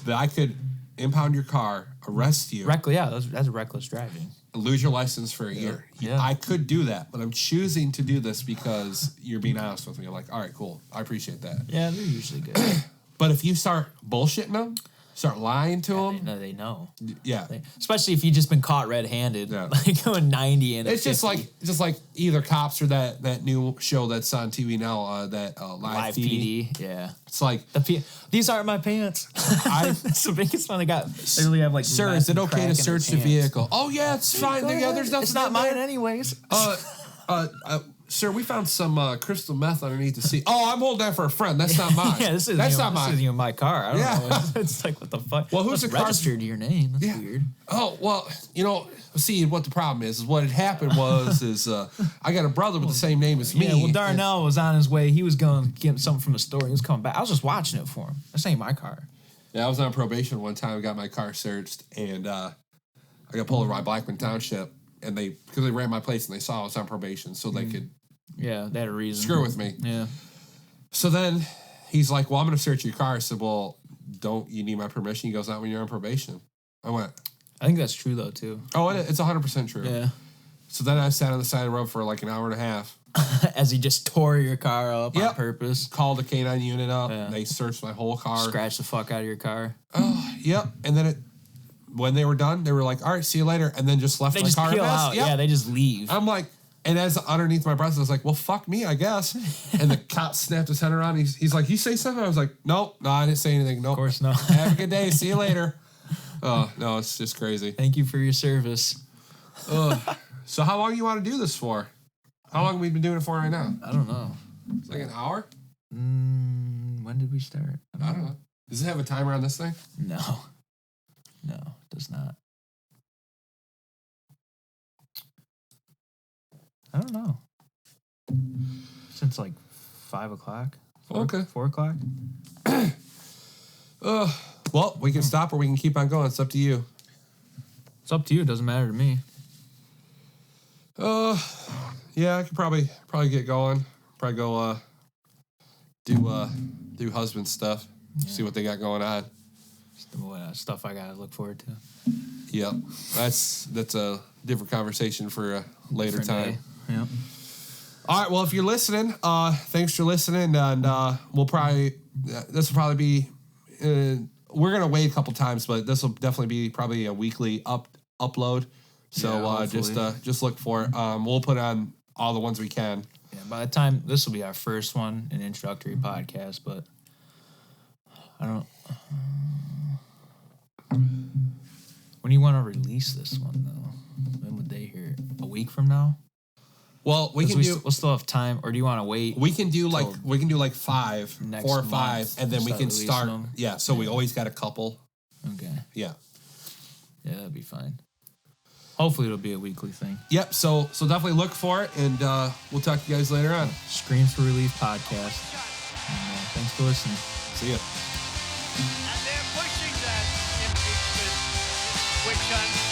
S1: that I could impound your car, arrest you.
S2: That's reckless driving.
S1: Lose your license for a year.
S2: Yeah.
S1: I could do that, but I'm choosing to do this because you're being honest with me. I'm like, all right, cool. I appreciate that.
S2: Yeah, they're usually good.
S1: But if you start bullshitting them, start lying to them.
S2: They know.
S1: Yeah.
S2: Especially if you've just been caught red-handed, like going 90 and
S1: it's just like either Cops or that new show that's on TV now, that Live PD.
S2: Yeah.
S1: It's like
S2: these aren't my pants. That's the biggest one they got. They really have like.
S1: Sir, is it okay to search the vehicle? Oh yeah, it's fine. Yeah, there's nothing.
S2: It's not mine anyways.
S1: Sir, we found some crystal meth underneath the seat. Oh, I'm holding that for a friend. That's not mine.
S2: Yeah, that's not mine. This isn't even my car. I don't know. It's like, what the fuck?
S1: Well, who's the car
S2: registered to your name? That's weird.
S1: Oh, well, see, what the problem is what had happened was I got a brother with the same name as me.
S2: Yeah, well, Darnell was on his way. He was going to get something from the store. He was coming back. I was just watching it for him. This ain't my car.
S1: Yeah, I was on probation one time. I got my car searched, and I got pulled over by Blackman Township, and because they ran my place and they saw I was on probation, so they could...
S2: Yeah, they had a reason.
S1: Screw with me.
S2: Yeah.
S1: So then he's like, well, I'm going to search your car. I said, well, don't you need my permission? He goes, not when you're on probation. I went.
S2: I think that's true, though, too.
S1: Oh, it's 100% true.
S2: Yeah.
S1: So then I sat on the side of the road for like an hour and a half.
S2: As he just tore your car up on purpose.
S1: Called the K9 unit up. Yeah. They searched my whole car.
S2: Scratched the fuck out of your car.
S1: Oh, yep. And then when they were done, they were like, all right, see you later. And then just left my car.
S2: They just peel out. Yep. Yeah, they just leave.
S1: I'm like... And as underneath my breath, I was like, well, fuck me, I guess. And the cop snapped his head around. He's like, you say something? I was like, nope, no, I didn't say anything. Nope.
S2: Of course not.
S1: Have a good day. See you later. Oh, no, it's just crazy.
S2: Thank you for your service.
S1: So how long do you want to do this for? How long have we been doing it for right now?
S2: I don't know.
S1: It's like an hour?
S2: When did we start?
S1: I don't know. Does it have a timer on this thing?
S2: No. No, it does not. I don't know. Since like 5 o'clock.
S1: Okay.
S2: 4 o'clock.
S1: Well, we can stop or we can keep on going. It's up to you.
S2: It's up to you. It doesn't matter to me.
S1: Yeah, I could probably get going. Probably go do husband stuff. Yeah. See what they got going on.
S2: Stuff I gotta look forward to.
S1: Yep. That's a different conversation for a later time.
S2: Day. Yep.
S1: All right. Well, if you're listening, thanks for listening, and this will probably be. We're gonna wait a couple times, but this will definitely be probably a weekly upload. So just look for it. We'll put on all the ones we can.
S2: Yeah. By the time this will be our first one, an introductory podcast, but I don't. When do you want to release this one though? When would they hear it? A week from now?
S1: Well, we'll
S2: still have time, or do you want to wait?
S1: We can do like 5, 4 or 5, and then we can start.
S2: Them?
S1: Yeah, so we always got a couple.
S2: Okay.
S1: Yeah.
S2: Yeah, that'd be fine. Hopefully, it'll be a weekly thing.
S1: Yep. So definitely look for it, and we'll talk to you guys later on.
S2: Screams for Relief podcast. And, thanks for listening.
S1: See ya.
S3: And they're pushing that impeachment witch hunt